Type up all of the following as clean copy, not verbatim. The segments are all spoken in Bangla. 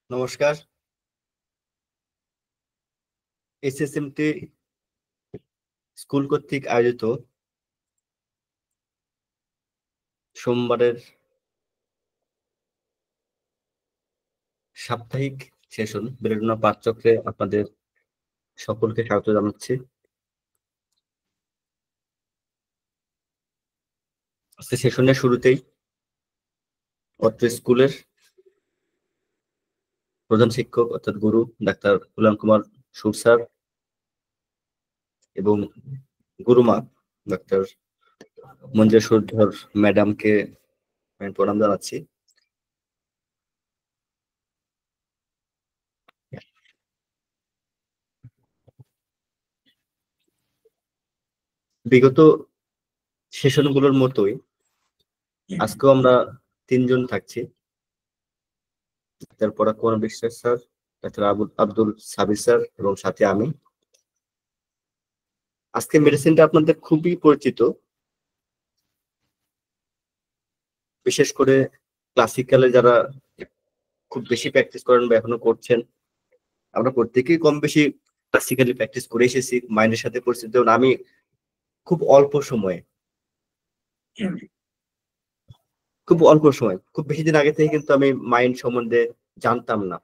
নমস্কার। এসএসএমটি স্কুল কর্তৃক আয়োজিত সোমবারের সাপ্তাহিক সেশন প্রেরণা পাঠচক্রে আপনাদের সকলকে স্বাগত জানাচ্ছি। আজকে সেশনের শুরুতেই অত্র স্কুলের প্রধান শিক্ষক অর্থাৎ গুরু ডাক্তার কল্যাণ কুমার সুর স্যার এবং গুরুমা ডাক্তার মঞ্জুর সুরধর ম্যাডামকে প্রণাম জানাচ্ছি। বিগত সেশনগুলোর মতোই আজকেও আমরা তিনজন থাকছি, ডাক্তার পরাগ Kumar Biswas sir, doctor Abdul Sabir sir এবং সাথে আমি। আজকে মেডিসিনটা আপনাদের খুবই পরিচিত, বিশেষ করে ক্লাসিক্যালে যারা খুব বেশি প্র্যাকটিস করেন বা এখনো করছেন। আমরা প্রত্যেকেই কম বেশি ক্লাসিক্যালি প্র্যাকটিস করে এসেছি, মাইন্ডের সাথে পরিচিত। আমি খুব অল্প সময়ে, খুব বেশি দিন আগে থেকে কিন্তু আমি মাইন্ড সম্বন্ধে জানতাম না।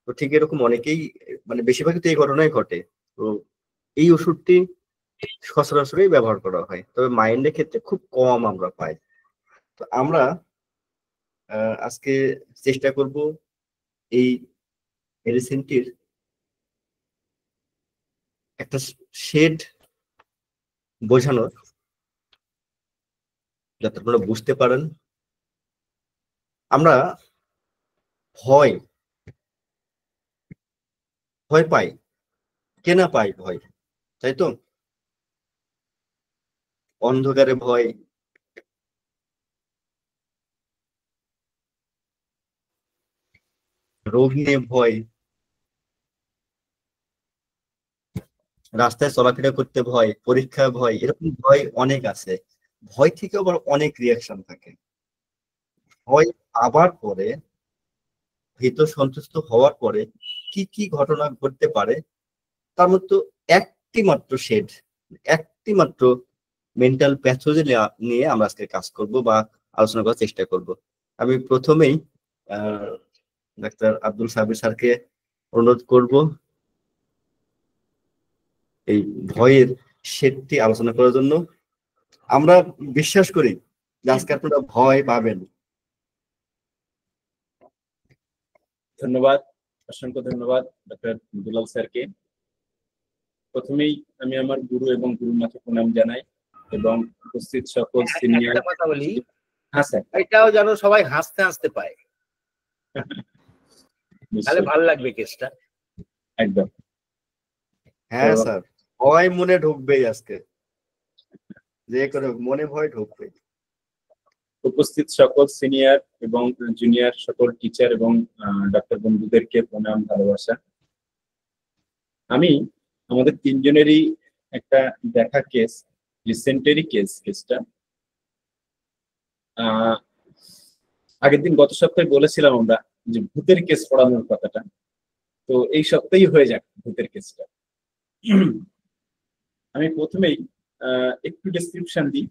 তো ঠিক এরকম অনেকেই, মানে বেশিরভাগই তো এই ঘটনাই ঘটে। তো এই ওষুধটি সচরাচরই ব্যবহার করা হয়, তবে মাইন্ডের ক্ষেত্রে খুব কম আমরা পাই। তো আমরা আজকে চেষ্টা করব এই মেডিসিনটির একটা শেড বোঝানোর, যাতে আপনারা বুঝতে পারেন। আমরা ভয় পাই, কেনা পাই ভয়, তাই তো? অন্ধকারে ভয়, রোগ নিয়ে ভয়, রাস্তায় চলাফেরা করতে ভয়, পরীক্ষায় ভয়, এরকম ভয় অনেক আছে। ভয় থেকে আবার অনেক রিয়াকশন থাকে। ভয় আবার পরে ভীত সন্তুষ্ট হওয়ার পরে কি কি ঘটনা ঘটতে পারে, তার মধ্যে একটি মাত্র শেড, একটি মাত্র মেন্টাল প্যাথোলজি নিয়ে আমরা আজকে কাজ করব বা আলোচনা করার চেষ্টা করব। আমি প্রথমেই ডাক্তার আব্দুল সাবির স্যারকে অনুরোধ করব এই ভয়ের শেডটি আলোচনা করার জন্য। আমরা বিশ্বাস করি যে আজকে আপনারা ভয় পাবেন। ধন্যবাদ, অসংখ্য ধন্যবাদ ডক্টর দুলাল স্যারকে। প্রথমেই আমি আমার গুরু এবং গুরুমাকে প্রণাম জানাই এবং উপস্থিত সকল সিনিয়র। কথা বলি, হ্যাঁ স্যার, এটাও যেন সবাই হাসতে হাসতে পায়, তাহলে ভালো লাগবে কেসটা। একদম। হ্যাঁ স্যার, ভয় মনে ঢুকবেই আজকে, যে করে মনে ভয় ঢুকবে। উপস্থিত সকল সিনিয়র এবং জুনিয়র সকল টিচার এবং ডাক্তার বন্ধুদেরকে প্রণাম, ভালোবাসা। আমি আমাদের তিনজনেরই একটা দেখা কেস, রিসেন্টেরই কেসটা আগের দিন গত সপ্তাহে বলেছিলাম আমরা যে ভূতের কেস পড়ানোর কথাটা, তো এই সপ্তাহেই হয়ে যাক ভূতের কেসটা। আমি প্রথমেই একটু ডেসক্রিপশন দিই।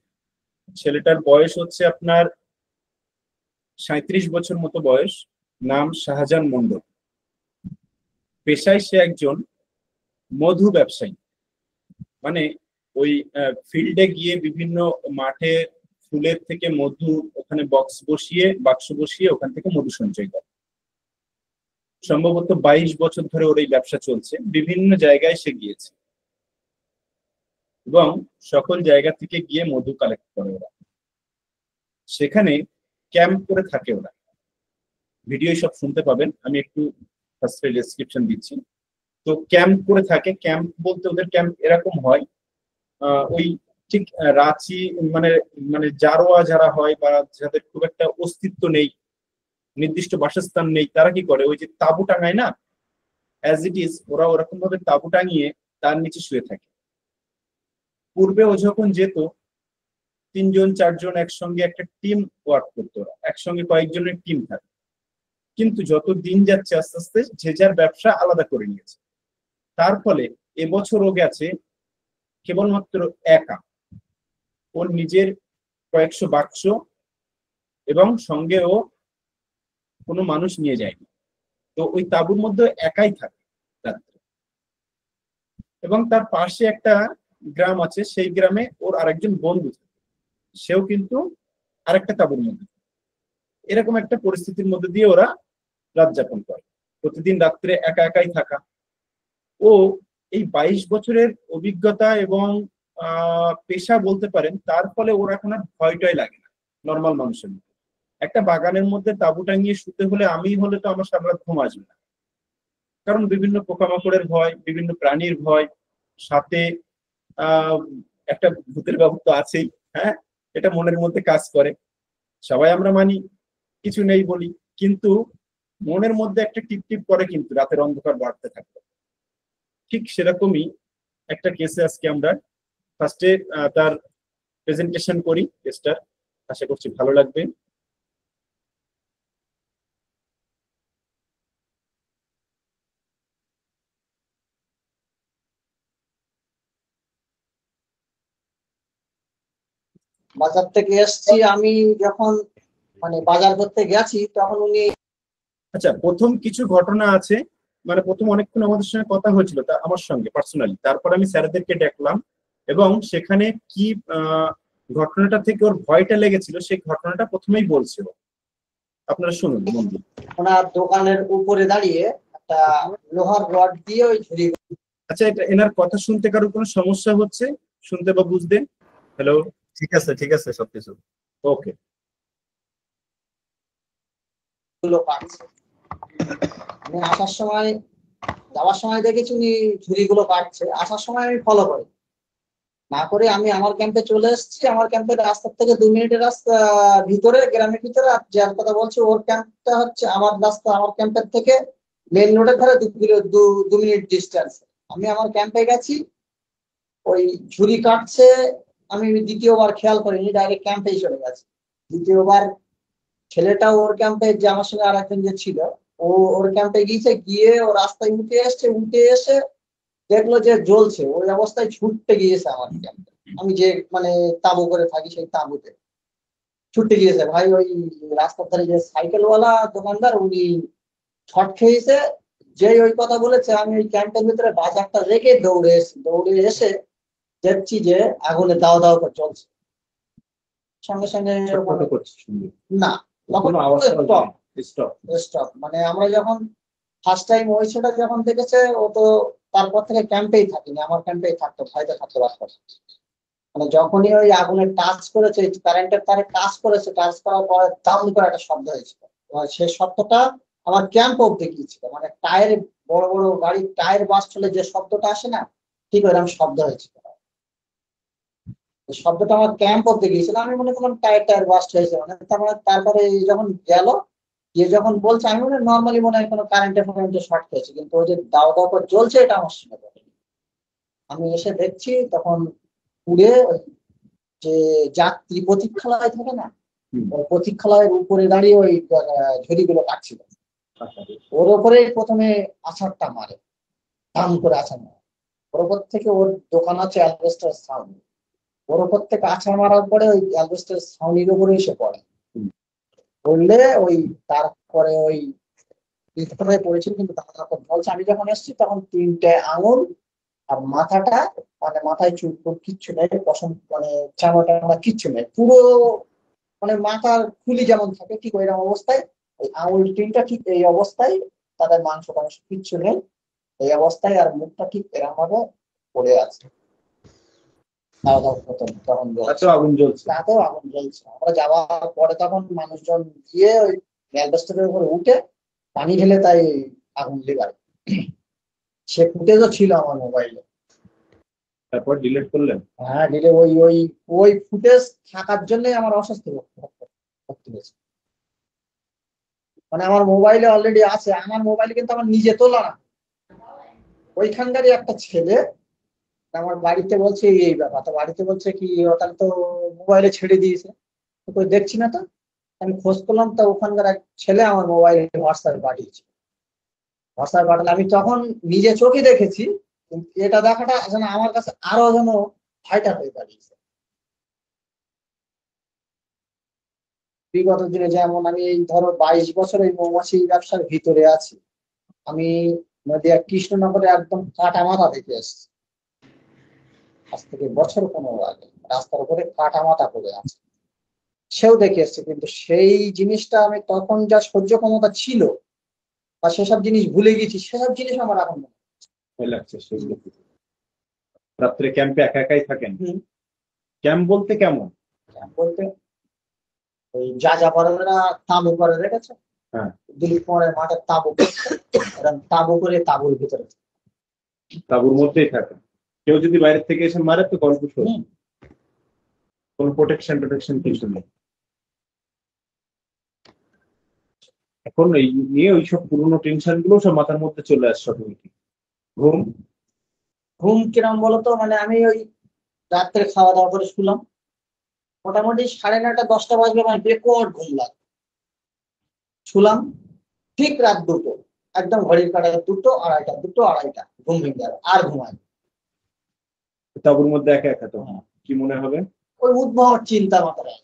ছেলেটার বয়স হচ্ছে আপনার 37 বছর মতো বয়স। নাম শাহজাহান মন্ডল। পেশায় সে একজন মধু ব্যবসায়ী, মানে ওই ফিল্ডে গিয়ে বিভিন্ন মাঠে ফুলের থেকে মধু, ওখানে বাক্স বসিয়ে ওখান থেকে মধু সঞ্চয় করে। সম্ভবত 22 বছর ধরে ওর এই ব্যবসা চলছে, বিভিন্ন জায়গায় সে গিয়েছে। এবং সকল জায়গা থেকে গিয়ে মধু কালেক্ট করে ওরা, সেখানে ক্যাম্প করে থাকে ওরা। ভিডিও সব শুনতে পাবেন, আমি একটু ফার্স্টে ডেসক্রিপশন দিচ্ছি। তো ক্যাম্প করে থাকে, ক্যাম্প বলতে ওদের ক্যাম্প এরকম হয় ওই ঠিক রাঁচি মানে মানে জারোয়া যারা হয় বা যাদের খুব একটা অস্তিত্ব নেই, নির্দিষ্ট বাসস্থান নেই, তারা কি করে ওই যে তাঁবু টাঙায় না, অ্যাজ ইট ইজ ওরা ওরকম ভাবে তাঁবু টাঙিয়ে তার নিচে শুয়ে থাকে। পূর্বে ও যখন যেত 3 জন 4 জন একসঙ্গে একটা টিম ওয়ার্ক করতো, ওরা একসঙ্গে কয়েকজনের টিম থাকে। কিন্তু যত দিন যাচ্ছে আস্তে আস্তে যে যার ব্যবসা আলাদা করে নিয়েছে। তার ফলে এবছর ও গেছে কেবলমাত্র একা, ওর নিজের কয়েকশো বাক্স এবং সঙ্গে ও কোনো মানুষ নিয়ে যায়নি। তো ওই তাঁবুর মধ্যে একাই থাকে রাত্রে। এবং তার পাশে একটা গ্রাম আছে, সেই গ্রামে ওর আরেকজন বন্ধু থাকে, সেও কিন্তু আরেকটা তাঁবুর মধ্যে। এরকম একটা পরিস্থিতির মধ্যে দিয়ে ওরা রাত যাপন করে, প্রতিদিন রাত্রে একা একাই থাকা। ও এই 22 বছরের অভিজ্ঞতা এবং পেশা বলতে পারেন, তার ফলে ওর এখন আর ভয়টাই লাগে না নর্মাল মানুষের মতো। একটা বাগানের মধ্যে তাঁবু টাঙিয়ে শুতে হলে আমি হলে তো আমার সারা রাত ঘুম আসবে না, কারণ বিভিন্ন পোকামাকড়ের ভয়, বিভিন্ন প্রাণীর ভয়, সাথে আহ একটা ভূতের ব্যাপার তো আছেই। হ্যাঁ, এটা মনের মধ্যে কাজ করে। সবাই আমরা মানি, কিছু নেই বলি, কিন্তু মনের মধ্যে একটা টিপ টিপ করে কিন্তু রাতের অন্ধকার বাড়তে থাকবে। ঠিক সেরকমই একটা কেসে আজকে আমরা ফার্স্টে তার প্রেজেন্টেশন করি কেসটার, আশা করছি ভালো লাগবে। বাজার থেকে এসছি আমি, যখন মানে বাজার করতে গেছি তখন উনি। আচ্ছা, প্রথম কিছু ঘটনা আছে, মানে প্রথম অনেকক্ষণ আমাদের সঙ্গে কথা হয়েছিল তা আমার সঙ্গে পার্সোনালি, তারপর আমি স্যারদেরকে ডাকলাম এবং সেখানে কি ঘটনাটা থেকে ওর ভয়টা লেগেছিল সেই ঘটনাটা প্রথমেই বলছিল, আপনারা শুনুন মন দিয়ে। ওনার দোকানের উপরে দাঁড়িয়ে একটা লোহার রড দিয়ে ওই ঝুড়ি। আচ্ছা, এটা এনার কথা শুনতে কারো কোনো সমস্যা হচ্ছে শুনতে বা বুঝতে? হ্যালো, ঠিক আছে সবকিছু ওকে। গুলো কাটছে। আমি আসার সময়, যাওয়ার সময় দেখেছি উনি ঝুড়িগুলো কাটছে, আসার সময় আমি ফলো করি না করে আমি আমার ক্যাম্পে চলে এসেছি। আমার ক্যাম্পের রাস্তার থেকে 2 মিনিটের রাস্তা ভিতরে, গ্রামের ভিতরে। আর যার কথা বলছি ওর ক্যাম্পটা হচ্ছে আমার রাস্তা, আমার ক্যাম্পের থেকে মেন রোডের ধারে 2 মিনিট ডিস্টেন্স। আমি আমার ক্যাম্পে গেছি, ওই ঝুড়ি কাটছে। আমি দ্বিতীয়বার খেয়াল করিনি, ডাইরেক্ট ক্যাম্পেই চলে গেছে। দ্বিতীয়বার ছেলেটাও ওর ক্যাম্পে, যে আমার সঙ্গে আর একজন যে ছিল, ও ওর ক্যাম্পে গিয়েছে, গিয়ে ও রাস্তায় উঠে এসছে, উঠে এসে দেখলো যে জ্বলছে, ওই অবস্থায় ছুটতে গিয়েছে আমার ক্যাম্পে। আমি যে মানে তাঁবু করে থাকি সেই তাঁবুতে ছুটতে গিয়েছে। ভাই ওই রাস্তার ধারে যে সাইকেলওয়ালা দোকানদার, উনি ছট খেয়েছে। যেই ওই কথা বলেছে, আমি ওই ক্যাম্পের ভিতরে বাজারটা রেখে দৌড়ে এসে দেখছি যে আগুনে দাও দাও করে চলছে। সঙ্গে সঙ্গে না, তখন স্টপ। মানে আমরা যখন ফার্স্ট টাইম ওই সেটা যখন দেখেছে, ও তো তারপর থেকে ক্যাম্পেই থাকিনি, আমার ক্যাম্পেই থাকতো, ভয়তে থাকতো রাস্তা। মানে যখনই ওই আগুনের টাচ করেছে, কারেন্টের তারে টাচ করেছে, টাচ করার পরে দাম করে একটা শব্দ হয়েছিল। সেই শব্দটা আমার ক্যাম্প অব্দি গিয়েছিল, মানে টায়ার, বড় বড় গাড়ির টায়ার বাস্ট হলে যে শব্দটা আসে না, ঠিক ওইরকম শব্দ হয়েছিল। শব্দটা আমার ক্যাম্প অব্দি গিয়েছিল, আমি মনে করলাম টায়ার বাস্ট হয়েছে। মানে তারপরে যখন গেল, যে যখন বলছে, আমি মনে নর্মালি মনে হয় কোনো কারেন্টের শর্ট খেয়েছে, কিন্তু ওই যে দাও দাও করে জ্বলছে এটা আমার সঙ্গে ঘটেনি। আমি এসে দেখছি তখন পুড়ে যে যাত্রী প্রতীক্ষালয় থাকে না, ওই প্রতীক্ষালয়ের উপরে দাঁড়িয়ে ওই ঝুড়িগুলো কাটছিল। ওর ওপরে প্রথমে আছাড়টা মারে, দাম করে আছাড় মারে। ওর ওপর থেকে, ওর দোকান আছে অ্যালবেস্টার ছাউনি, ওর ওপর থেকে আছাড় মারার পরে ওই অ্যালবেস্টার ছাউনির উপরে এসে পড়ে। পড়লে ওই তারপরে ওই হয়ে পড়েছিল, কিন্তু তারপর বলছে আমি যখন এসেছি তখন 3টে আঙুল আর মাথাটা, মানে মাথায় চুল কিচ্ছু নেই, পশম মানে চামড়া টামড়া কিচ্ছু নেই, পুরো মানে মাথার খুলি যেমন থাকে ঠিক ওইরকম অবস্থায়, ওই আঙুল 3টা ঠিক এই অবস্থায়, তাদের মাংস টাংস কিচ্ছু নেই এই অবস্থায়, আর মুখটা ঠিক এরকম ভাবে পড়ে আছে। খাওয়া দাওয়া হতো না, তখন তাতে আগুন জ্বলছে। তাতেও আগুন জ্বলছে। আমরা যাওয়ার পরে তখন মানুষজন গিয়ে ওই অ্যালবেস্টারের উপর উঠে পানি ঢেলে তাই আগুন লিভার। সে ফুটেজও ছিল আমার মোবাইলে। তারপর ডিলিট করলেন? হ্যাঁ, দিলে ওই ওই ওই ফুটেজ থাকার জন্যই আমার অস্বস্তি করতে হয়েছে। মানে আমার মোবাইলে অলরেডি আছে, আমার মোবাইলে কিন্তু আমার নিজে তোলা না, ওইখানকারই একটা ছেলে আমার বাড়িতে বলছে এই ব্যাপার, তো বাড়িতে বলছে কি ও তাহলে তো মোবাইলে ছেড়ে দিয়েছে, তো কই দেখছি না তো। আমি খোঁজ করলাম, তো ওখানকার এক ছেলে আমার মোবাইলে হোয়াটসঅ্যাপে পাঠিয়েছে। হোয়াটসঅ্যাপে পাঠালে আমি তখন নিজে চোখে দেখেছি, কিন্তু এটা দেখাটা যেন আমার কাছে আরো যেন ভয়টা হয়ে দাঁড়িয়েছে। বিগত দিনে যেমন আমি এই ধরো 22 বছর এই মৌমাছি ব্যবসার ভিতরে আছি, আমি নদীয়া কৃষ্ণনগরে একদম কাটা মাথা দেখে এসেছি। আজ থেকে বছর 15 আগে রাস্তার উপরে কাটা মাথা পড়ে আছে, সেও দেখে এসছে। কিন্তু সেই জিনিসটা আমি তখন যা সহ্য ক্ষমতা ছিল বা সেসব জিনিস ভুলে গেছি, সেসব জিনিস আমার এখন মনে ভয় লাগছে সেগুলো। রাত্রে ক্যাম্পে একা একাই থাকেন? হুম। ক্যাম্প বলতে কেমন? বলতে ওই যাযাবরেরা তাঁবু করে রেখেছে, হ্যাঁ। দিলীপ কুমারের মাঠের তাঁবু করছে, এরকম তাঁবু করে তাঁবুর ভিতরে। তাঁবুর মধ্যেই থাকেন। কেউ যদি বাইরে থেকে এসে মারে তো গল্প শুরু, কোনো প্রোটেকশন কিছু নেই। এখন এই নিয়ে ওইসব পুরোনো টেনশন গুলো সব মাথার মধ্যে চলে আসছে অটোমেটিক। ঘুম ঘুম কিরম বলতো, মানে আমি ওই রাত্রে খাওয়া দাওয়া করে শুলাম, মোটামুটি 9:30 10টা বাজবে, মানে রেকর্ড ঘুম লাগে। শুলাম ঠিক রাত 2টো, একদম ঘড়ির কাঁটায় 2টো 2:30 2টো 2:30 ঘুম ভেঙে যাবে, আর ঘুমায়। তাঁবুর মধ্যে একা একা তো কি মনে হবে? ওই উদ্ভট চিন্তা মাথায়,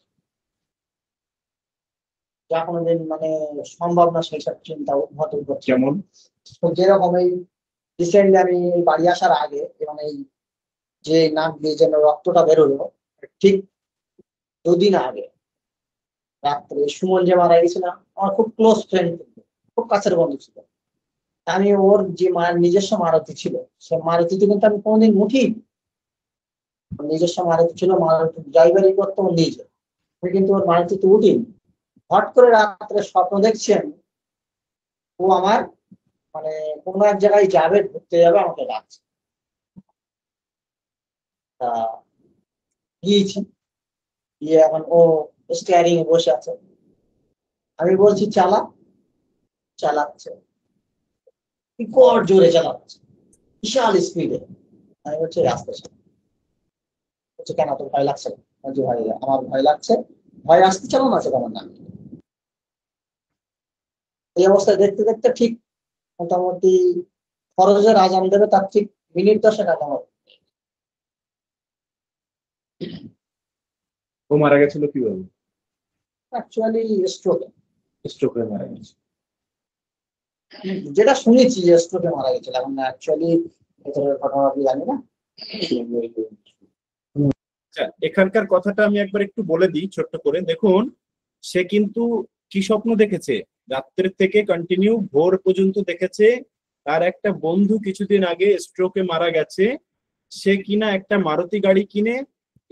যা কোনোদিন মানে সম্ভব না সেই সব চিন্তা, উদ্ভট উদ্ভট। যেমন যেরকম এই রিসেন্টলি আমি এই বাড়ি আসার আগে, এবং এই যে নাক দিয়ে যেন রক্তটা বেরোলো, ঠিক 2 দিন আগে রাত্রে সুমন যে মারা গেছিল, আমার খুব ক্লোজ ফ্রেন্ড, খুব কাছের বন্ধু ছিল। আমি ওর যে নিজস্ব মারুতি ছিল, সে মারুতিতে কিন্তু আমি কোনোদিন উঠি, নিজস্ব মারুতি ছিল, মারুতি ড্রাইভারই করতো ও নিজে, আমি কিন্তু ওর মারুতিতে উঠিনি। হট করে রাত্রে স্বপ্ন দেখছি আমি, ও আমার মানে কোনো এক জায়গায় যাবে, ঘুরতে যাবে, আমাকে ডাকছে। তা গিয়েছি, গিয়ে এখন ও স্টিয়ারিং এ বসে আছে, আমি বলছি চালা, চালাচ্ছে, বিকট জোরে চালাচ্ছে, বিশাল স্পিডে। আমি বলছি রাস্তা বলছে কেন তোর ভয় লাগছে? বলছি ভাই আমার ভয় লাগছে। ভয় আসতে চালানো আছে কেমন না। এই অবস্থায় দেখতে দেখতে ঠিক মোটামুটি ফরজের আজান দেবে তার ঠিক মিনিট 10 আগে আমার ও মারা গেছিল কিভাবে? অ্যাকচুয়ালি স্ট্রোকে। স্ট্রোকে মারা গেছে? যেটা শুনেছি স্ট্রোকে মারা গেছিল, এখন অ্যাকচুয়ালি ভেতরের ঘটনা আমি জানি না। আচ্ছা, এখানকার কথাটা আমি একবার একটু বলে দিই ছোট্ট করে। দেখুন, সে কিন্তু কি স্বপ্ন দেখেছে, রাত্রের থেকে কন্টিনিউ ভোর পর্যন্ত দেখেছে তার একটা বন্ধু কিছুদিন আগে স্ট্রোকে মারা গেছে, সে কিনা একটা মারুতি গাড়ি কিনে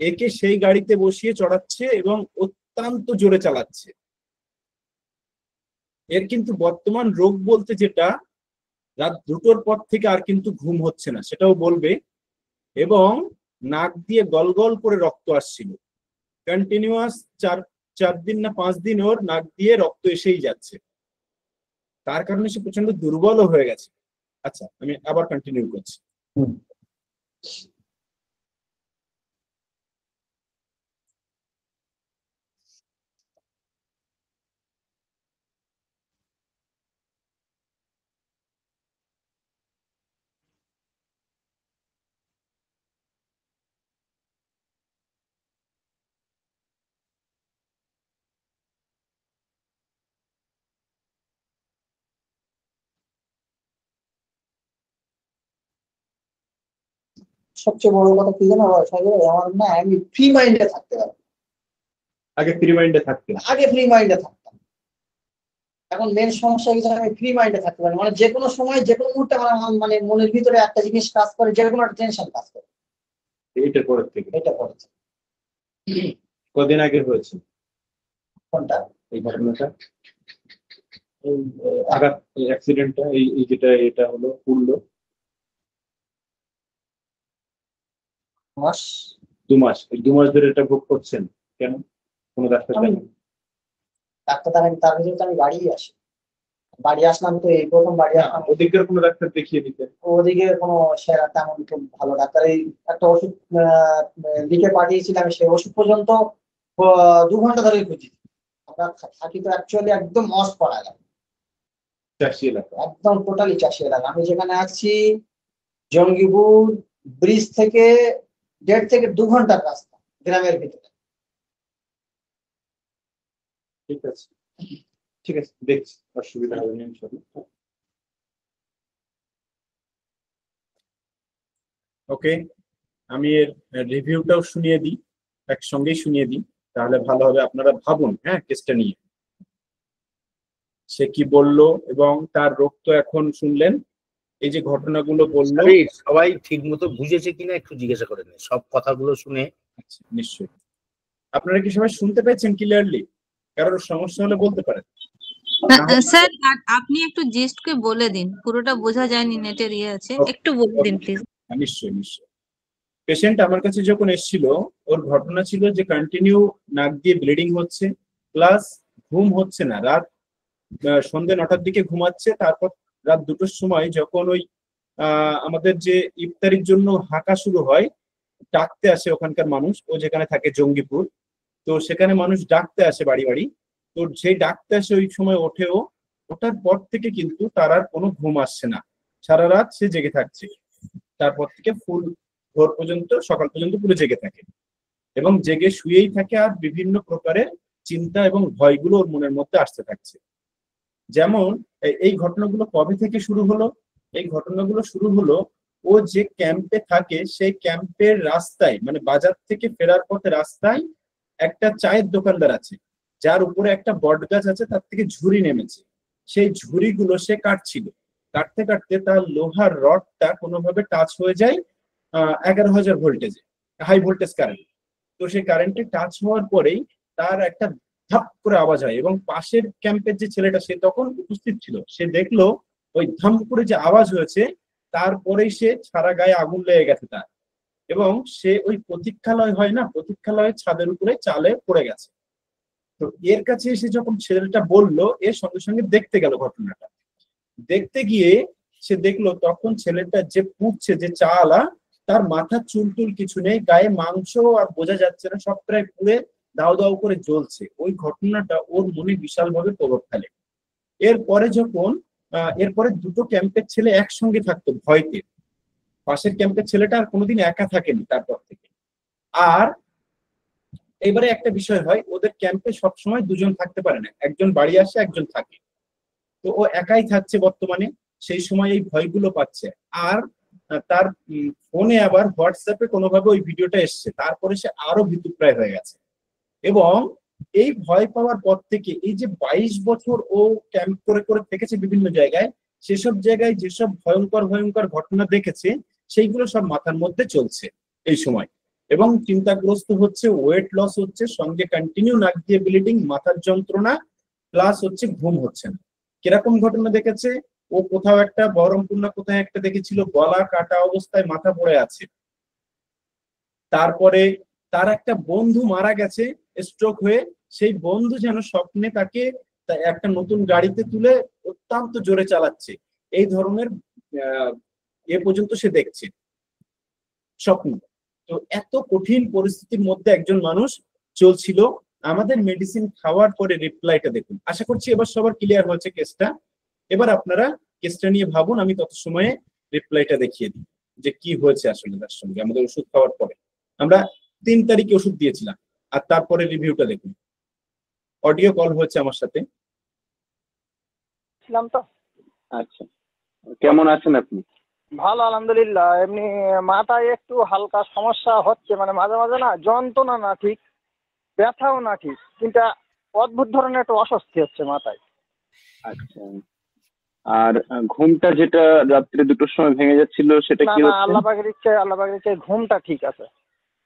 একে সেই গাড়িতে বসিয়ে চড়াচ্ছে এবং অত্যন্ত জোরে চালাচ্ছে। এর কিন্তু বর্তমান রোগ বলতে যেটা, রাত 2টোর পর থেকে আর কিন্তু ঘুম হচ্ছে না, সেটাও বলবে। এবং নাক দিয়ে গল গল করে রক্ত আসছিল কন্টিনিউয়াস, 4 দিন না 5 দিন ওর নাক দিয়ে রক্ত এসেই যাচ্ছে। তার কারণে সে প্রচন্ড দুর্বল হয়ে গেছে। আচ্ছা, আমি আবার কন্টিনিউ করছি। সবচেয়ে বড় কথা কি জানো, আমার না আমি ফ্রি মাইন্ডে থাকতে পারি। আগে ফ্রি মাইন্ডে থাকতে, আগে ফ্রি মাইন্ডে থাকতাম, এখন মেন সমস্যা হচ্ছে আমি ফ্রি মাইন্ডে থাকতে পারি, মানে যে কোনো সময় যে কোনো মুহূর্তে আমার মানে মনের ভিতরে একটা জিনিস কাজ করে, যে কোনো একটা টেনশন কাজ করে। এইটার পরের থেকে এটা করেছে। কদিন আগে হয়েছে কোনটা? এই ঘটনাটা, আঘাত অ্যাক্সিডেন্টটা, এই যেটা এটা হলো পুরলো? মাস 2 মাস, এই 2 মাস ধরে এটা ভোগ করছেন কেন? কোনো ডাক্তার দেখান? ডাক্তার দেখানি, তার ভিতরে আমি বাড়ি আসি, বাড়ি আসলাম তো এই প্রথম বাড়ি আসলাম। ওদিকের কোনো ডাক্তার দেখিয়ে দিতেন? ওদিকে কোনো সেরা তেমন খুব ভালো ডাক্তার, এই একটা ওষুধ লিখে পাঠিয়েছিলাম, সেই ওষুধ পর্যন্ত 2 ঘন্টা ধরে খুঁজি। আমরা থাকি তো অ্যাকচুয়ালি একদম মস্ত পাড়া এলাকা, চাষি এলাকা, একদম টোটালি চাষি এলাকা। আমি যেখানে আছি জঙ্গিপুর ব্রিজ থেকে 1.5 থেকে 2 ঘন্টার রাস্তা গ্রামের ভিতরে। ঠিক আছে, ঠিক আছে, দেখছি, অসুবিধা হবে না ইনশাআল্লাহ। ওকে, আমি এর রিভিউটাও শুনিয়ে দিই, একসঙ্গেই শুনিয়ে দিই, তাহলে ভালো হবে। আপনারা ভাবুন হ্যাঁ কেসটা নিয়ে, সে কি বললো এবং তার রোগ তো এখন শুনলেন, এই যে ঘটনাগুলো বললো। সবাই ঠিক মতো বুঝেছে কিনা একটু জিজ্ঞাসা করে নেই, সব কথাগুলো শুনে। আচ্ছা, নিশ্চয়ই। আপনারা কি সবাই শুনতে পেয়েছেন ক্লিয়ারলি? কারোর সমস্যা হলে বলতে পারেন। স্যার আপনি একটু জিস্ট করে বলে দিন, পুরোটা বোঝা যায়নি, নেটের ইয়ে আছে, একটু বলে দিন প্লিজ। নিশ্চয়ই নিশ্চয়ই। পেশেন্ট আমার কাছে যখন এসেছিল, ওর ঘটনা ছিল যে কন্টিনিউ নাক দিয়ে ব্লিডিং হচ্ছে, প্লাস ঘুম হচ্ছে না। রাত সন্ধ্যে 9টার দিকে ঘুমাচ্ছে, তারপর রাত 2টোর সময় যখন ওই আমাদের যে ইফতারির জন্য হাঁকা শুরু হয়, ডাকতে আসে ওখানকার মানুষ, ও যেখানে থাকে জঙ্গিপুর, তো সেখানে মানুষ ডাকতে আসে বাড়ি বাড়ি। তো সেই ডাকতে আসে ওই সময় ওঠেও, ওঠার পর থেকে কিন্তু তার আর কোনো ঘুম আসছে না, সারা রাত সে জেগে থাকছে। তারপর থেকে ফুল ভোর পর্যন্ত, সকাল পর্যন্ত পুরো জেগে থাকে এবং জেগে শুয়েই থাকে, আর বিভিন্ন প্রকারের চিন্তা এবং ভয়গুলো ওর মনের মধ্যে আসতে থাকছে। যেমন এই ঘটনাগুলো কবে থেকে শুরু হলো? এই ঘটনাগুলো শুরু হলো, ও যে ক্যাম্পে থাকে সেই ক্যাম্পের রাস্তায়, মানে বাজার থেকে ফেরার পথে রাস্তায় একটা চায়ের দোকানদার আছে, যার উপরে একটা বট গাছ আছে, তার থেকে ঝুড়ি নেমেছে। সেই ঝুড়িগুলো সে কাটছিল, কাটতে কাটতে তার লোহার রডটা কোনোভাবে টাচ হয়ে যায় 11,000 ভোল্টেজে, হাই ভোল্টেজ কারেন্ট। তো সেই কারেন্টে টাচ হওয়ার পরেই তার একটা ধাপ করে আওয়াজ হয়, এবং পাশের ক্যাম্পের যে ছেলেটা সে তখন উপস্থিত ছিল, সে দেখলো ওই ধাম করে যে আওয়াজ হয়েছে, তারপরেই সে সারা গায়ে আগুন লেগে গেছে তার, এবং সে ওই প্রতীক্ষালয় হয় না, প্রতীক্ষালয়ের ছাদের উপরে চালে পড়ে গেছে। তো এর কাছে এসে যখন ছেলেটা বলল, এর সঙ্গে সঙ্গে দেখতে গেল ঘটনাটা। দেখতে গিয়ে সে দেখলো তখন ছেলেটা যে পুড়ছে, যে চালা, তার মাথার চুল টুল কিছু নেই, গায়ে মাংস আর বোঝা যাচ্ছে না, সব প্রায় পুড়ে দাও দাও করে জ্বলছে। ওই ঘটনাটা ওর মনে বিশাল ভাবে প্রভাব ফেলে। এরপরে যখন এরপরে 2টো ক্যাম্পের ছেলে একসঙ্গে থাকতো ভয়তে, পাশের ক্যাম্পের ছেলেটা আর কোনোদিন একা থাকেনি তারপর থেকে। আর এবারে একটা বিষয় হয়, ওদের ক্যাম্পে সবসময় 2জন থাকতে পারে না, একজন বাড়ি আসে একজন থাকে, তো ও একাই থাকছে বর্তমানে, সেই সময় এই ভয়গুলো পাচ্ছে। আর তার ফোনে আবার হোয়াটসঅ্যাপে কোনোভাবে ওই ভিডিওটা এসছে, তারপরে সে আরো ভীতুপ্রায় হয়ে গেছে। এবং এই ভয় পাওয়ার পর থেকে এই যে 22 বছর ও ক্যাম্প করে করে থেকেছে বিভিন্ন জায়গায়, সেসব জায়গায় যেসব ভয়ঙ্কর ভয়ঙ্কর ঘটনা দেখেছে, সেইগুলো সব মাথার মধ্যে চলছে এই সময়, এবং চিন্তাগ্রস্ত হচ্ছে, ওয়েট লস হচ্ছে, সঙ্গে কন্টিনিউ নাক দিয়ে ব্লিডিং, মাথার যন্ত্রণা, প্লাস হচ্ছে ঘুম হচ্ছে না। কিরকম ঘটনা দেখেছে? ও কোথাও একটা বহরমপুর না কোথায় একটা দেখেছিল, গলা কাটা অবস্থায় মাথা পড়ে আছে। তারপরে তার একটা বন্ধু মারা গেছে স্ট্রোক হয়ে, সেই বন্ধু যেন স্বপ্নে তাকে একটা নতুন গাড়িতে তুলে অত্যন্ত জোরে চালাচ্ছে, এই ধরনের এ পর্যন্ত সে দেখছে স্বপ্ন। তো এত কঠিন পরিস্থিতির মধ্যে একজন মানুষ চলছিল। আমাদের মেডিসিন খাওয়ার পরে রিপ্লাইটা দেখুন। আশা করছি এবার সবার ক্লিয়ার হয়েছে কেসটা। এবার আপনারা কেসটা নিয়ে ভাবুন, আমি তত সময়ে রিপ্লাইটা দেখিয়ে দিই যে কি হয়েছে আসলে তার সঙ্গে। আমাদের ওষুধ খাওয়ার পরে আমরা 3 তারিখে ওষুধ দিয়েছিলাম, আর তারপরে রিভিউটা দেখুন। অডিও কল হয়েছে আমার সাথে। তো আচ্ছা, কেমন আছেন আপনি? ভালো আলহামদুলিল্লাহ। এমনি মাথায় একটু হালকা সমস্যা হচ্ছে, মানে মাঝে মাঝে না যন্ত্রণা না ঠিক, ব্যথাও না ঠিক, কিন্তু অদ্ভুত ধরনের একটু অস্বস্তি হচ্ছে মাথায়। আচ্ছা, আর ঘুমটা যেটা রাত্রে 2টোর সময় ভেঙে যাচ্ছিল সেটা না কি না, হচ্ছে? আল্লাহ পাকের ইচ্ছায় ঘুমটা ঠিক আছে।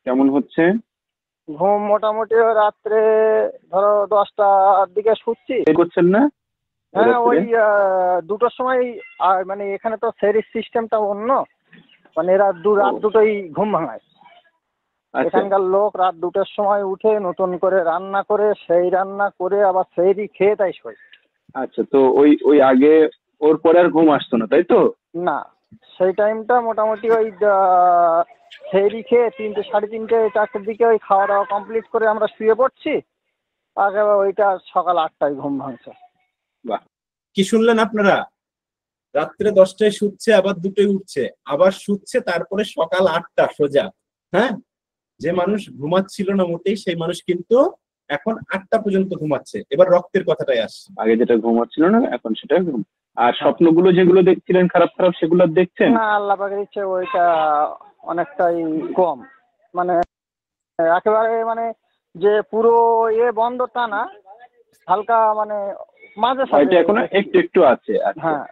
কেমন হচ্ছে? ঘুম মোটামুটি ওই রাত্রে ধরো 10টার দিকে শুচ্ছি। করছেন না? হ্যাঁ, ওই 2টোর সময়। আর মানে এখানে তো সেরির সিস্টেমটা অন্য, মানে এরা রাত দুটোই ঘুম ভাঙায়। আচ্ছা এখানকার লোক রাত 2টোর সময় উঠে নতুন করে রান্না করে, সেই রান্না করে আবার সেইরই খেয়ে তাই শোয়। আচ্ছা, তো ওই ওই আগে ওর পরে আর ঘুম আসতো না, তাই তো? না, সেই টাইমটা মোটামুটি ওই সেইরি খেয়ে 3টে, 3:30, 4টের দিকে ওই খাওয়া দাওয়া কমপ্লিট করে আমরা শুয়ে পড়ছি। আগে ওইটা সকাল 8টায় ঘুম ভাঙছে। বাহ, কি শুনলেন আপনারা? রাত্রে 10টায় শুচ্ছে, আবার 2টোয় উঠছে, আবার শুচ্ছে, তারপরে সকাল 8টা সোজা। হ্যাঁ, যে মানুষ ঘুমাচ্ছিল না মোটেই সেই মানুষ কিন্তু এখন 8টা পর্যন্ত ঘুমাচ্ছে। এবার রক্তের কথাটাই আসছে, আগে যেটা ঘুমাচ্ছিল না এখন সেটা ঘুম। আর স্বপ্নগুলো যেগুলো দেখছিলেন খারাপ খারাপ, সেগুলো দেখছেন? না, আল্লাহ পাকের ইচ্ছে ওইটা অনেকটাই কম। মানে একেবারে মানে যে পুরো বন্ধ তা না, হালকা মানে মাঝে সাঝে এখন একটু একটু আছে। আচ্ছা, হ্যাঁ।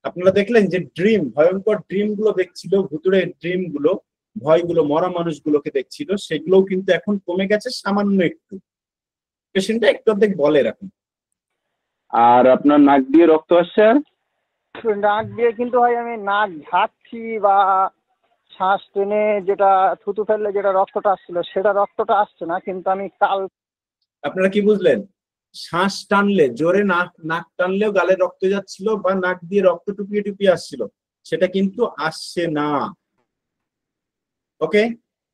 আপনারা দেখলেন যে ড্রিম, ভয়ঙ্কর ড্রিম গুলো দেখছিল, ভুতুড়ে ড্রিম গুলো, ভয়গুলো, মরা মানুষগুলোকে দেখছিল, সেগুলোও কিন্তু এখন কমে গেছে সামান্য একটু। পেশেন্টটা একটু অর্ধেক বলে এখন। আর আপনার নাক দিয়ে রক্ত আসছে? আর নাক দিয়ে কিন্তু ভাই আমি নাক ঝাঁকছি বা শ্বাস টেনে যেটা থুতু ফেললে যেটা রক্তটা আসছিল সেটা রক্তটা আসছে না, কিন্তু আমি কাল। আপনারা কি বুঝলেন? শ্বাস টানলে, জোরে নাক টানলেও গালে রক্ত যাচ্ছিল বা নাক দিয়ে রক্ত টুপিয়ে টুপিয়ে আসছিল, সেটা কিন্তু আসছে না। ওকে,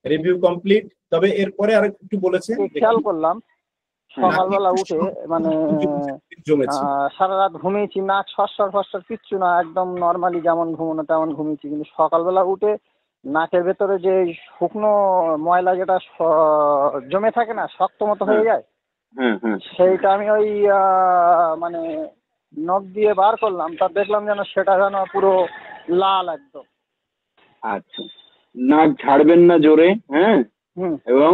রিভিউ কমপ্লিট। তবে এরপরে আর একটু বলেছে, খেয়াল করলাম সকালবেলা উঠে মানে জমেছে। সারা রাত ঘুমিয়েছি, নাক সরসর ফসর কিচ্ছু না, একদম নর্মালি যেমন ঘুমানো তেমন ঘুমিয়েছি, কিন্তু সকালবেলা উঠে নাকের ভেতরে যে শুকনো ময়লা যেটা জমে থাকে না, শক্ত মতো হয়ে যায়, সেইটা আমি ওই মানে নখ দিয়ে বার করলাম, তা দেখলাম যেন সেটা যেন পুরো লাল একদম। আচ্ছা, নাক ঝাড়বেন না জোরে, হ্যাঁ, এবং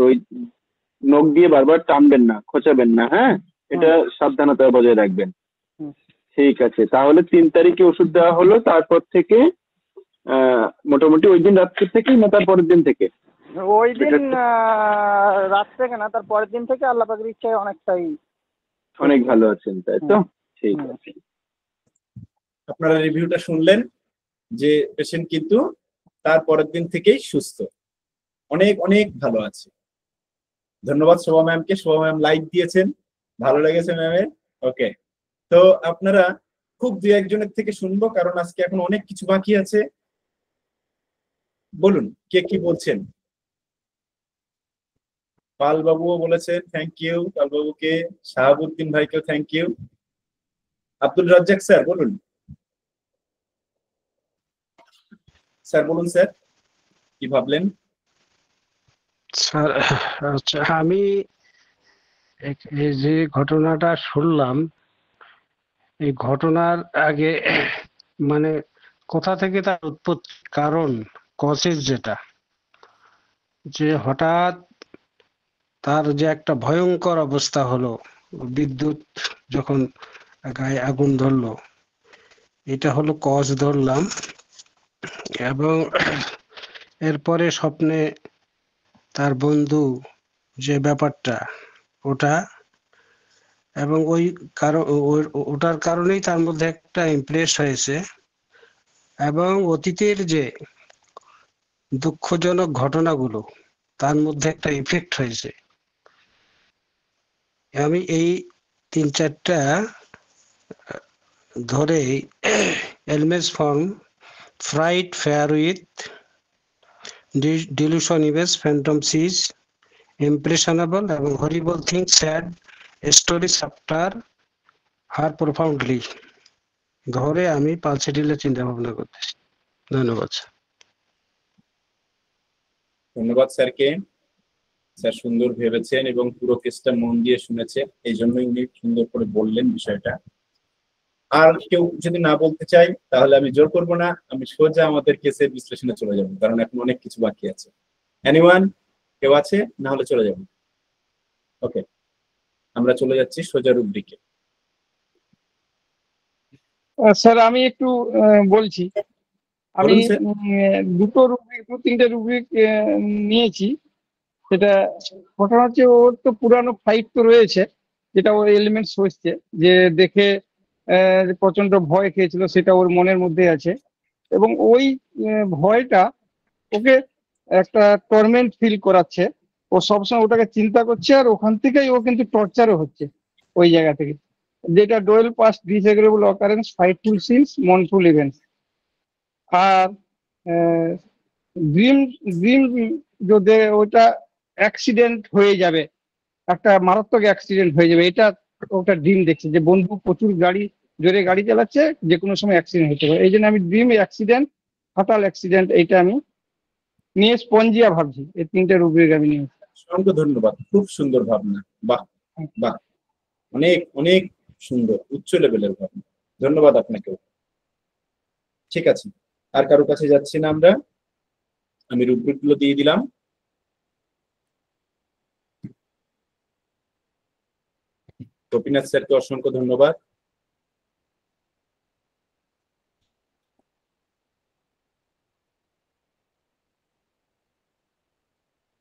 ওই নখ দিয়ে বারবার টানবেন না, খোঁচাবেন না, হ্যাঁ, এটা সাবধানতা বজায় রাখবেন। ঠিক আছে, তাহলে 3 তারিখে ওষুধ দেওয়া হলো, তারপর থেকে মোটামুটি ওই দিন রাত্রি থেকেই না তার পরের দিন থেকে? ওই দিন রাত থেকে না, তার পরের দিন থেকে আল্লাহ পাকের ইচ্ছায় অনেকটাই অনেক ভালো আছেন, তাই তো? ঠিক আছে, আপনারা রিভিউটা শুনলেন যে পেশেন্ট কিন্তু তার পরের দিন থেকেই সুস্থ, অনেক অনেক ভালো আছে। ধন্যবাদ শোভা ম্যামকে, শোভা ম্যাম লাইক দিয়েছেন, ভালো লেগেছে ম্যামের। ওকে, তো আপনারা খুব 2-1 জনের থেকে শুনবো, কারণ আজকে এখন অনেক কিছু বাকি আছে। বলুন কে কি বলছেন। পাল বাবুও বলেছেন থ্যাংক ইউ, পাল বাবুকে, শাহাবুদ্দিন ভাইকেও thank you. Abdul Razzak sir বলুন। স্যার বলুন স্যার, কি ভাবলেন? স্যার আচ্ছা, আমি এই যে ঘটনাটা শুনলাম, এই ঘটনার আগে মানে কোথা থেকে তার উৎপত্তি, কারণ কজেস যেটা, যে হঠাৎ তার যে একটা ভয়ঙ্কর অবস্থা হলো, বিদ্যুৎ যখন গায়ে আগুন ধরলো, এটা হলো কজ ধরলাম। এবং এরপরে স্বপ্নে তার বন্ধু যে ব্যাপারটা ওটা, এবং ওই কারণ ওটার কারণেই তার মধ্যে একটা ইমপ্রেস হয়েছে, এবং অতীতের যে দুঃখজনক ঘটনাগুলো তার মধ্যে একটা ইফেক্ট হয়েছে। আমি এই 3-4টা ধরে ailments from, fright, fear with, delusion image, phantom sees, impressionable এবং horrible things, sad stories after her profoundly ধরে আমি পালসেটিলে চিন্তা ভাবনা করতেছি। ধন্যবাদ। ধন্যবাদ স্যারকে, স্যার সুন্দর ভেবেছেন এবং পুরো কেসটা মন দিয়ে শুনেছে, এই জন্যই উনি সুন্দর করে বললেন বিষয়টা। আর কেউ যদি না বলতে চাই তাহলে আমি জোর করবো না, আমি সোজা আমাদের কেসের বিশ্লেষণে চলে যাবো, কারণ এখন অনেক কিছু বাকি আছে। এনিওয়ান, কেউ আছে? না হলে চলে যাবো। ওকে, আমরা চলে যাচ্ছি সোজা রুব্রিকে। স্যার আমি একটু বলছি। আমি বলুন স্যার। দুটো রুব্রিক, তিনটে রুব্রিক নিয়েছি। সেটা ঘটনা হচ্ছে, ওর তো পুরানো ফাইট তো রয়েছে, যেটা ওর এলিমেন্টস হচ্ছে, যে দেখে প্রচন্ড ভয় খেয়েছিল, সেটা ওর মনের মধ্যে আছে। এবং ওই ভয়টা ওকে একটা টর্মেন্ট ফিল করাচ্ছে। ও সবসময় ওটাকে চিন্তা করছে, আর ওখান থেকেই ও কিন্তু টর্চারও হচ্ছে ওই জায়গা থেকে, যেটা dwell past disagreeable occurrence, frightful scenes, mournful events. আর ড্রিম ড্রিম যদি ওটা অ্যাক্সিডেন্ট হয়ে যাবে, একটা মারাত্মক অ্যাক্সিডেন্ট হয়ে যাবে, এটা ওটা ড্রিম দেখছে, যে বন্ধু প্রচুর জোরে গাড়ি চালাচ্ছে, যে কোনো সময় অ্যাক্সিডেন্ট হতে পারে। এই জন্য আমি ড্রিম অ্যাক্সিডেন্ট, ফাটাল অ্যাক্সিডেন্ট, এইটা আমি নিয়ে স্পঞ্জিয়া ভাবছি। এই তিনটে রুব্রিক আমি নিয়ে। অসংখ্য ধন্যবাদ, খুব সুন্দর ভাবনা। বাহ বাহ, অনেক অনেক সুন্দর, উচ্চ লেভেলের ভাবনা। ধন্যবাদ আপনাকে। ঠিক আছে, আর কারো কাছে যাচ্ছি না আমরা। আমি রুব্রিক গুলো দিয়ে দিলাম। গোপীনাথ স্যারকে অসংখ্য ধন্যবাদ।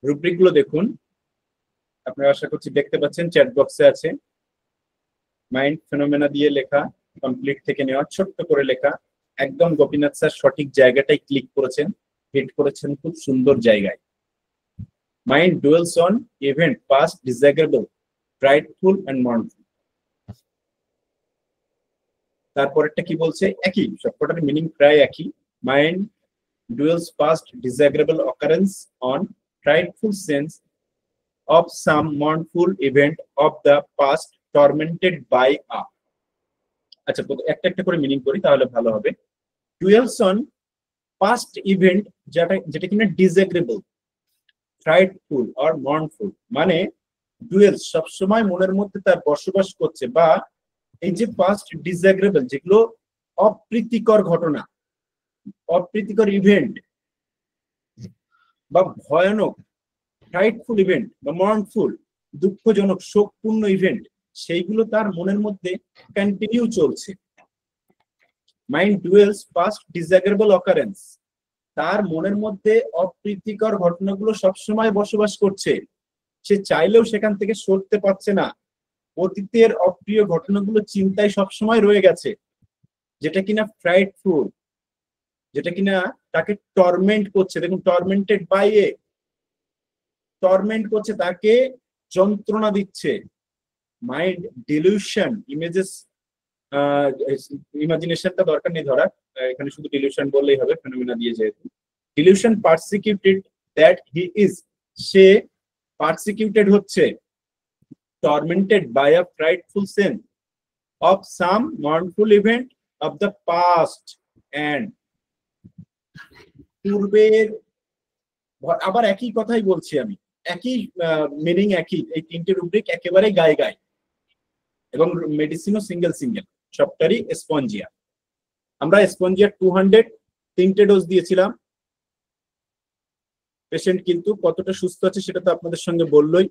রুব্রিক গুলো দেখুন, আপনারা আশা করছি দেখতে পাচ্ছেন, চ্যাট বক্সে আছে। মাইন্ড ফেনোমেনা দিয়ে লেখা, কমপ্লিট থেকে নেওয়া, ছোট্ট করে লেখা। একদম গোপীনাথ স্যার সঠিক জায়গাটাই ক্লিক করেছেন, হিট করেছেন খুব সুন্দর জায়গায়। Mind dwells on event past disagreeable, prideful and mournful. তারপরেরটা কি বলছে? একই, সবকটার মিনিং প্রায় একই। Mind dwells past disagreeable occurrence on prideful sense of some mournful event of the past tormented by a। আচ্ছা, একটা একটা করে মিনিং করি তাহলে ভালো হবে। dwells on past event, যেটা কিনা disagreeable, prideful or mournful, মানে dwells সবসময় মনের মধ্যে তার বসবাস করছে, বা এই যে পাস্ট ডিসএগ্রেবল, যেগুলো অপ্রীতিকর ঘটনা, অপ্রীতিকর ইভেন্ট বা ভয়ানক, ফ্রাইটফুল ইভেন্ট বা মর্নফুল, দুঃখজনক শোকপূর্ণ ইভেন্ট, সেইগুলো তার মনের মধ্যে কন্টিনিউ চলছে। Mind duels past disagreeable occurrence, তার মনের মধ্যে অপ্রীতিকর ঘটনাগুলো সবসময় বসবাস করছে, সে চাইলেও সেখান থেকে সরতে পারছে না। অতীতের অপ্রিয় ঘটনাগুলো চিন্তায় সবসময় রয়ে গেছে, যেটা কিনা ফ্রাইটফুল, যেটা কিনা তাকে টর্মেন্ট করছে। দেখুন, টর্মেন্টেড বাই এ, টর্মেন্ট করছে, তাকে যন্ত্রণা দিচ্ছে। মাইন্ড ডিলিউশন, ইমেজেস, ইমাজিনেশনটা দরকার নেই ধরা, এখানে শুধু ডিলিউশন বললেই হবে, ফেনোমেনা দিয়ে যেহেতু। Delusion persecuted that he is, সে পারসিকিউটেড হচ্ছে, tormented by a frightful sense of some mournful event of the past end. পূর্বের, আবার একই কথাই বলছি আমি, একই মিনিং, একই, এই তিনটে রুব্রিক একেবারে গায়ে গায়ে, এবং মেডিসিনও সিঙ্গেল সিঙ্গেল, সবটারই স্পঞ্জিয়া। আমরা স্পঞ্জিয়া 200 তিনটে ডোজ দিয়েছিলাম। পেশেন্ট কিন্তু কতটা সুস্থ আছে সেটা তো আপনাদের সঙ্গে বললোই।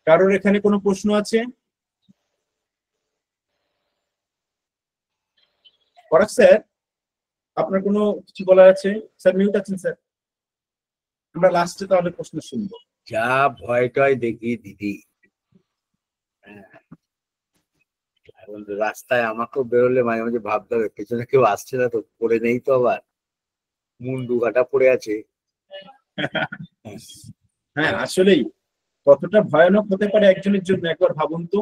কারোর এখানে কোনো প্রশ্ন আছে? পরাগ স্যার, আপনার কোনো কিছু বলার আছে? স্যার মিউট আছেন স্যার, আমরা লাস্টে তাহলে প্রশ্ন শুনবো। যা ভয় টয় দেখি দিদি, এখন রাস্তায় আমাকেও বেরোলে মাঝে মাঝে ভাবতে হবে পেছনে কেউ আসছে না তো, পড়ে নেই তো, আবার মুন্ডু কাটা পড়ে আছে। হ্যাঁ, আসলেই কতটা ভয়ানক হতে পারে একজনের জন্য একবার ভাবুন তো,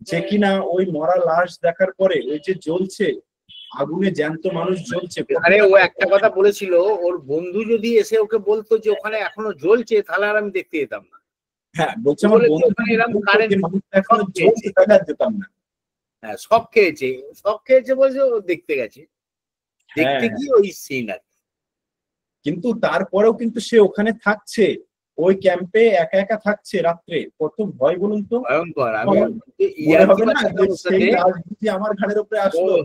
যে কিনা ওই মরা লাশ দেখার পরে, ওই যে জ্বলছে আগুনে, জ্যান্ত মানুষ জ্বলছে। আরে ও একটা কথা বলেছিল, ওর বন্ধু যদি এসে ওকে বলতো যে ওখানে এখনো জ্বলছে, তাহলে আর আমি দেখতে যেতাম না। হ্যাঁ, বলছে আমার বন্ধু এখনো জ্বলছে, তাহলে আর যেতাম না। হ্যাঁ, সব খেয়েছে বলছে, ও দেখতে গেছে, দেখতে গিয়ে ওই সিন আর। কিন্তু তারপরেও কিন্তু সে ওখানে থাকছে, ওই ক্যাম্পে একা একা থাকছে রাত্রে, কত ভয় বলুন তো। ভয়ঙ্কর। আমি আমার ঘাড়ের উপরে আসলো,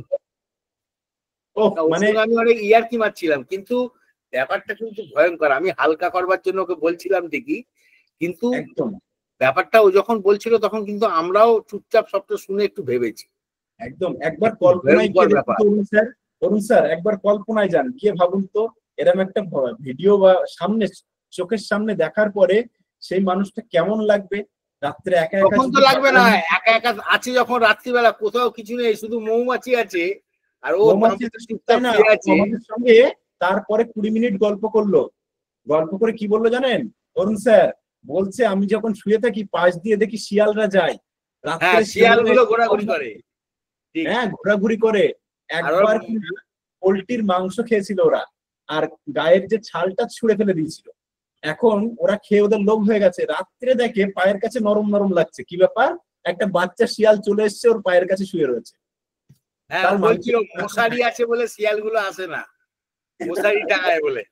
মানে আমি অনেক ইয়ার্কি মারছিলাম, কিন্তু ব্যাপারটা কিন্তু ভয়ঙ্কর। আমি হালকা করবার জন্য ওকে বলছিলাম ঠিকই, কিন্তু একদম ব্যাপারটা ও যখন বলছিল তখন কিন্তু আমরাও চুপচাপ সবটা শুনে একটু ভেবেছি। একদম একবার কল্পনায় গিয়ে দেখুন তো অরুণ স্যার একবার কল্পনায় যান, গিয়ে ভাবুন তো এরকম একটা ভিডিও বা সামনে চোখের সামনে দেখার পরে সেই মানুষটা কেমন লাগবে। রাত্রে একা একা তখন তো লাগবে না, একা একা আছে যখন রাত্রিবেলা, কোথাও কিছু নেই, শুধু মৌমাছি আছে আর ও চুপচাপ শুয়ে আছে। আমাদের সঙ্গে তারপরে 20 মিনিট গল্প করলো, গল্প করে কি বললো জানেন অরুণ স্যার? বলছে আমি যখন শুয়ে থাকি পাশ দিয়ে দেখি শিয়ালরা যায়, হ্যাঁ শিয়ালগুলো ঘোরাঘুরি করে। হ্যাঁ ঘোরাঘুরি করে। একবার পোল্ট্রির মাংস খেয়েছিল ওরা, আর গায়ের যে ছালটা ছুঁড়ে ফেলে দিয়েছিল। এখন ওরা খেয়ে ওদের লোভ হয়ে গেছে, রাত্রে দেখে পায়ের কাছে নরম নরম লাগছে। কি ব্যাপার? একটা বাচ্চা শিয়াল চলে এসছে ওর পায়ের কাছে শুয়ে রয়েছে। হ্যাঁ বলছিল মশারি আছে বলে শিয়ালগুলো আসে না, মশারি টাঙায় বলে।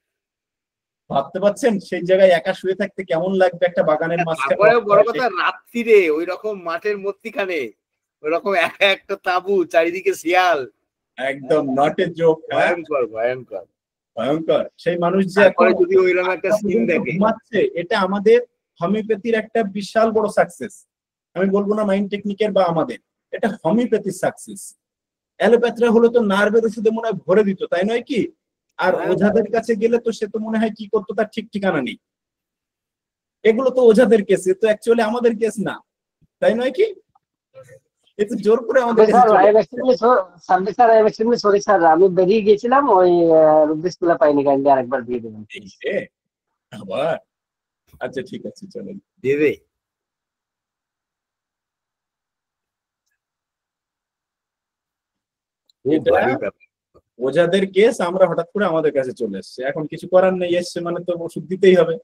ভাবতে পারছেন সেই জায়গায় একা শুয়ে থাকতে কেমন লাগবে একটা বাগানের মাঝখানে? বড় কথা রাত্রিরে ওই রকম মাঠের মধ্যিখানে ওই রকম একা একটা তাঁবু, চারিদিকে শিয়াল, একদম নট এ জোক। ভয়ঙ্কর ভয়ঙ্কর ভয়ঙ্কর। সেই মানুষ যে এখন যদি ওইরকম একটা সিন দেখে ঘুমাচ্ছে, এটা আমাদের হোমিওপ্যাথির একটা বিশাল বড় সাকসেস। আমি বলবো না মাইন্ড টেকনিকের বা আমাদের, এটা হোমিওপ্যাথির সাকসেস। অ্যালোপ্যাথরা হলো তো নার্ভের ওষুধে মনে হয় ভরে দিত, তাই নয় কি? আর ওঝাদের কাছে গেলে তো সে তো মনে হয় কি করতো তার ঠিক ঠিকানা নেই। এগুলো তো ওঝাদের কেস, এ তো অ্যাকচুয়ালি আমাদের কেস না, তাই নয় কি? একটু জোর করে আমাদের সরি স্যার, আমি বেরিয়ে গেছিলাম, ওই রুদ্রিশগুলা পাইনি, কাইন্ডলি আরেকবার দিয়ে দেবেন আবার। আচ্ছা ঠিক আছে, চলেন দেবে। ওঝাদের কেস, আমরা হঠাৎ করে আমাদের কাছে চলে এসছে, এখন কিছু করার নেই, এসছে মানে তো ওষুধ দিতেই হবে।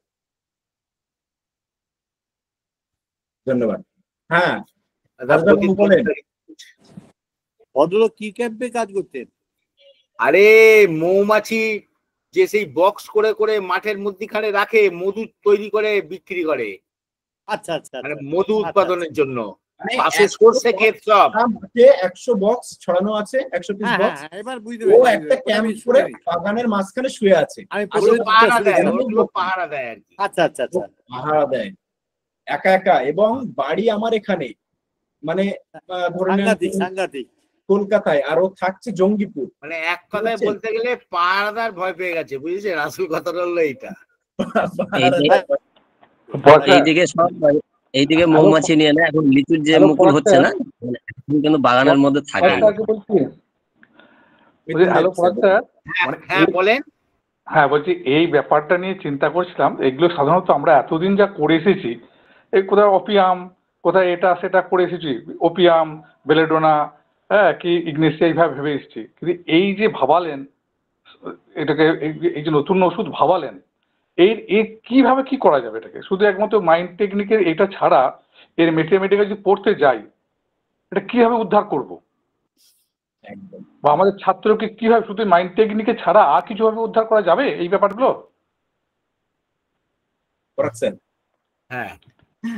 ধন্যবাদ। হ্যাঁ ভদ্রলোক কি ক্যাম্পে কাজ করতেন? আরে মৌমাছি যে সেই বক্স করে করে মাঠের মধ্যখানে রাখে, মধু তৈরি করে বিক্রি করে। আচ্ছা আচ্ছা, মানে মধু উৎপাদনের জন্য। মানে পাশে সরষে ক্ষেত সব 100 বক্স ছড়ানো আছে, 100 পিস বক্স। এবার বুঝতে ও একটা ক্যাম্প করে বাগানের মাঝখানে শুয়ে আছে। পাহারা দেয় আর কি। আচ্ছা আচ্ছা আচ্ছা, পাহারা দেয় একা একা। এবং বাড়ি আমার এখানে, মানে ধরে নেন সাংঘাতিক কলকাতায়, আর ও থাকছে জঙ্গিপুর। মানে এক কথায় বলতে গেলে পাহারাদার ভয় পেয়ে গেছে, বুঝেছেন? আসল কথাটা হলো এইটা। এইদিকে মৌমাছি নিয়ে না, এখন লিচুর যে মুকুল হচ্ছে না, কিন্তু বাগানের মধ্যে থাকে। হ্যাঁ বলেন। হ্যাঁ বলছি, এই ব্যাপারটা নিয়ে চিন্তা করছিলাম। এগুলো সাধারণত আমরা এতদিন যা করে এসেছি, এই কোথায় অপিয়াম, কোথায় এটা সেটা করে এসেছি, ওপিয়াম, বেলেডোনা, হ্যাঁ কি ইগনেসিয়া, এইভাবে ভেবে এসেছি। কিন্তু এই যে ভাবালেন এটাকে, এই যে নতুন ওষুধ ভাবালেন, এর কিভাবে কি করা যাবে এটাকে? শুধু একমাত্র মাইন্ড টেকনিকের এটা ছাড়া এর ম্যাথমেটিক্যাল যদি পড়তে যাই, এটা কিভাবে উদ্ধার করব? বা আমাদের ছাত্রকে কিভাবে শুধু মাইন্ড টেকনিকে ছাড়া আর কিছু ভাবে উদ্ধার করা যাবে এই ব্যাপারগুলো? হ্যাঁ,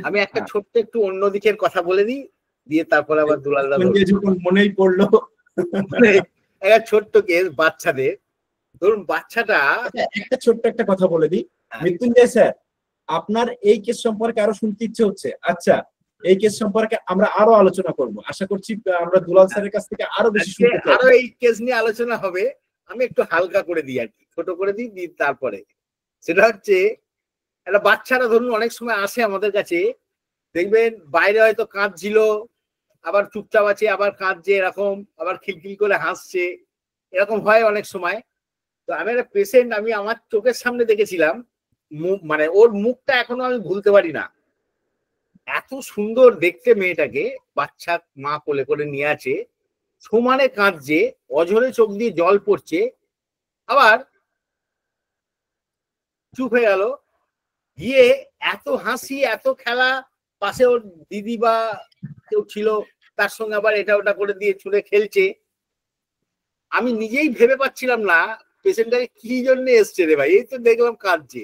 আমি একটা ছোট্ট একটু অন্য দিকের কথা বলে দিই, দিয়ে তারপরে আবার দুলাল মনেই পড়লো একটা ছোট্ট কেস বাচ্চাদের। ধরুন বাচ্চাটা, একটা ছোট্ট একটা কথা বলে দিই মৃত্যুঞ্জয় স্যার, আপনার এই কেস সম্পর্কে আরো শুনতে ইচ্ছে হচ্ছে? আচ্ছা, এই কেস সম্পর্কে আমরা আরো আলোচনা করব, আশা করছি আমরা দুলাল স্যারের কাছ থেকে আরো বেশি শুনতে চাই। আরো এই কেস নিয়ে আলোচনা হবে। আমি একটু হালকা করে দিই আর কি, ছোট করে দিই, তারপরে সেটা হচ্ছে একটা বাচ্চারা ধরুন অনেক সময় আসে আমাদের কাছে, দেখবেন বাইরে হয়তো কাঁদছিল, আবার চুপচাপ আছে, আবার কাঁদছে এরকম, আবার খিলখিল করে হাসছে, এরকম হয় অনেক সময়। তো আমি একটা পেশেন্ট, আমি আমার চোখের সামনে দেখেছিলাম, মানে ওর মুখটা এখনো আমি ভুলতে পারি না। এত সুন্দর দেখতে মেয়েটাকে, বাচ্চা মা কোলে করে নিয়ে আছে, সমানে কাঁদছে, অঝরে চোখ দিয়ে জল পড়ছে, আবার চুপ হয়ে গেল, গিয়ে এত হাসি এত খেলা, পাশে ওর দিদি বা কেউ ছিল, তার সঙ্গে আবার এটা ওটা করে দিয়ে ছুঁড়ে খেলছে। আমি নিজেই ভেবে পাচ্ছিলাম না পেশেন্টটাকে কি জন্য এসছে রে ভাই, এই তো দেখলাম কাঁদছে,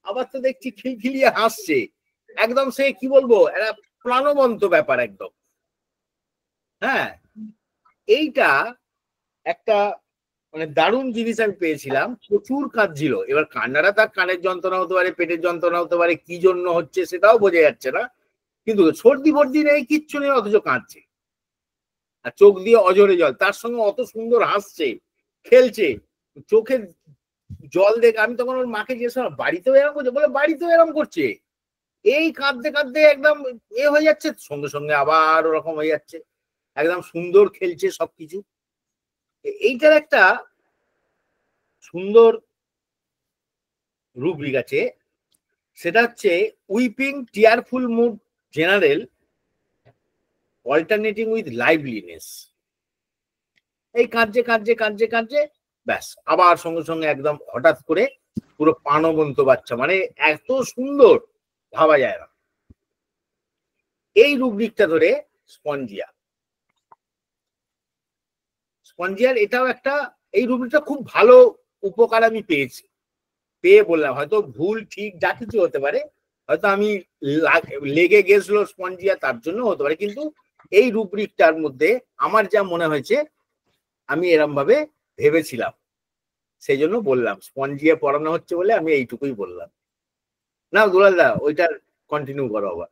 আবার তো দেখছি খিলখিলিয়ে হাসছে, একদম সে কি বলবো একটা প্রাণবন্ত ব্যাপার একদম। হ্যাঁ, এইটা একটা মানে দারুণ জিনিস আমি পেয়েছিলাম। প্রচুর কাঁদছিল, এবার কান্নাটা তার কানের যন্ত্রণা হতে পারে, পেটের যন্ত্রণা হতে পারে, কি জন্য হচ্ছে সেটাও বোঝা যাচ্ছে না, কিন্তু সর্দি ফর্দি নেই, কিচ্ছু নেই, অথচ কাঁদছে, আর চোখ দিয়ে অজরে জল, তার সঙ্গে অত সুন্দর হাসছে, খেলছে, চোখে জল দেখে আমি তখন ওর মাকে জিজ্ঞেস করলাম বাড়িতেও এরকম করছে? বলে বাড়িতেও এরকম করছে, এই কাঁদতে কাঁদতে একদম হয়ে যাচ্ছে, সঙ্গে সঙ্গে আবার ওরকম হয়ে যাচ্ছে, একদম সুন্দর খেলছে সবকিছু। এইটার একটা সুন্দর রুব্রিক আছে, সেটা হচ্ছে weeping tearful mood general alternating with liveliness. এই কাঁদছে কাঁদছে কাঁদছে কাঁদছে, ব্যাস আবার সঙ্গে সঙ্গে একদম হঠাৎ করে পুরো প্রাণবন্ত বাচ্চা, মানে এত সুন্দর ভাবা যায় না। এই রুব্রিকটা ধরে স্পঞ্জিয়া, স্পঞ্জিয়ার এটাও একটা, এই রুব্রিকটা খুব ভালো উপকার আমি পেয়েছি, পেয়ে বললাম, হয়তো ভুল ঠিক যা কিছু হতে পারে, হয়তো আমি লেগে গেছিল স্পঞ্জিয়া তার জন্য হতে পারে, কিন্তু এই রুব্রিকটার মধ্যে আমার যা মনে হয়েছে আমি এরম ভাবে ভেবেছিলাম, সেই জন্য বললাম, স্পঞ্জিয়া পড়ানো হচ্ছে বলে আমি এইটুকুই বললাম। না দুলাল দা, ওইটা কন্টিনিউ করো, আবার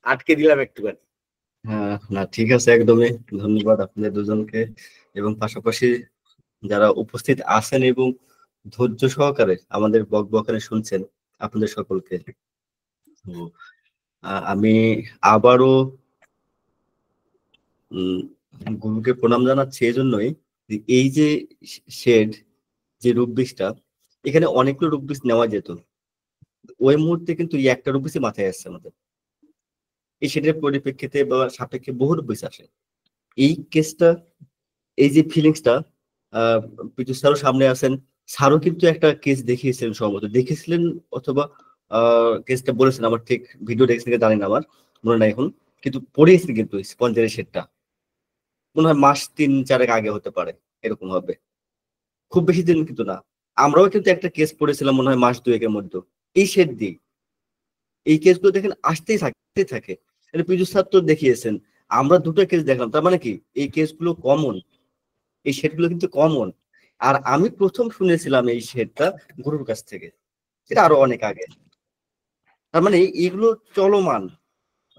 আটকে দিলাম একটুখানি। হ্যাঁ, না ঠিক আছে, একদমই ধন্যবাদ আপনাদের দুজনকে, এবং পাশাপাশি যারা উপস্থিত আছেন এবং ধৈর্য সহকারে আমাদের বকবকানি শুনছেন, আপনাদের সকলকে আমি আবারও গুরুকে প্রণাম জানাচ্ছি। এই জন্যই এই যে শেড, যে রুব্রিক্সটা, এখানে অনেকগুলো রুব্রিক্স নেওয়া যেত, ওই মুহূর্তে কিন্তু এই একটা রুব্রিক্সই মাথায় আসছে আমাদের। এই শেডের পরিপ্রেক্ষিতে বা সাপেক্ষে বহু রুব্রিক্স আসে। এই কেসটা, এই যে ফিলিংসটা, পিটু স্যারও সামনে আছেন, স্যারও কিন্তু একটা কেস দেখিয়েছিলেন, সম্ভবত দেখেছিলেন অথবা কেসটা বলেছেন, আমার ঠিক ভিডিও দেখেছেন জানি না, আমার মনে নাই এখন, কিন্তু পড়িয়েছেন কিন্তু স্পঞ্জের শেডটা মনে হয় মাস 3-4 আগে হতে পারে, এরকম হবে, খুব বেশি দিন কিন্তু না। আমরাও কিন্তু একটা কেস পড়েছিলাম মনে হয় মাস 2-এর মধ্যে এই শেড দিয়ে। এই কেসগুলো দেখেন আসতেই থাকে, পিজু স্যার তো দেখিয়েছেন, আমরা দুটো কেস দেখলাম, তার মানে কি এই কেসগুলো কমন, এই শেডগুলো কিন্তু কমন। আর আমি প্রথম শুনেছিলাম এই শেডটা গুরুর কাছ থেকে, এটা আরো অনেক আগে। তার মানে এগুলো চলমান,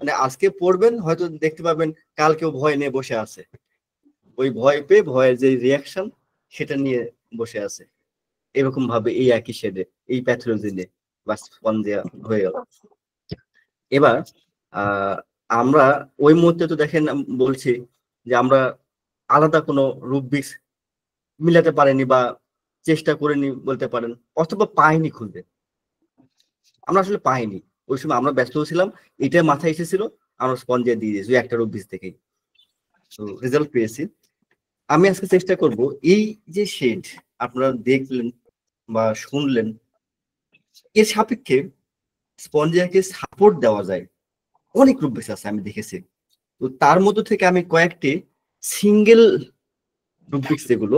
মানে আজকে পড়বেন হয়তো দেখতে পাবেন কালকেও ভয় নিয়ে বসে আছে, ওই ভয় পেয়ে ভয়ের যে রিয়াকশন সেটা নিয়ে বসে আছে, এরকম ভাবে এই একই শেডে এই প্যাথোলজি নিয়ে বাস স্পঞ্জিয়া হয়ে গেল। এবার আমরা ওই মুহূর্তে তো দেখেন বলছি যে আমরা আলাদা কোনো রুব্রিক্স মিলাতে পারিনি বা চেষ্টা করিনি বলতে পারেন, অথবা পাইনি খুঁজে, আমরা আসলে পাইনি। ওই সময় আমরা ব্যস্ত ছিলাম, এটা মাথায় এসেছিল, আমরা স্পঞ্জিয়া দিয়ে দিয়েছি একটা রুব্রিক্স থেকেই, তো রেজাল্ট পেয়েছি। আমি আজকে চেষ্টা করব এই যে শেড আপনারা দেখলেন বা শুনলেন, এর সাপেক্ষে স্পঞ্জিয়াকে সাপোর্ট দেওয়া যায় অনেক রুব্রিক্স আছে আমি দেখেছি, তো তার মধ্যে থেকে আমি কয়েকটি সিঙ্গেল রুব্রিক্স যেগুলো,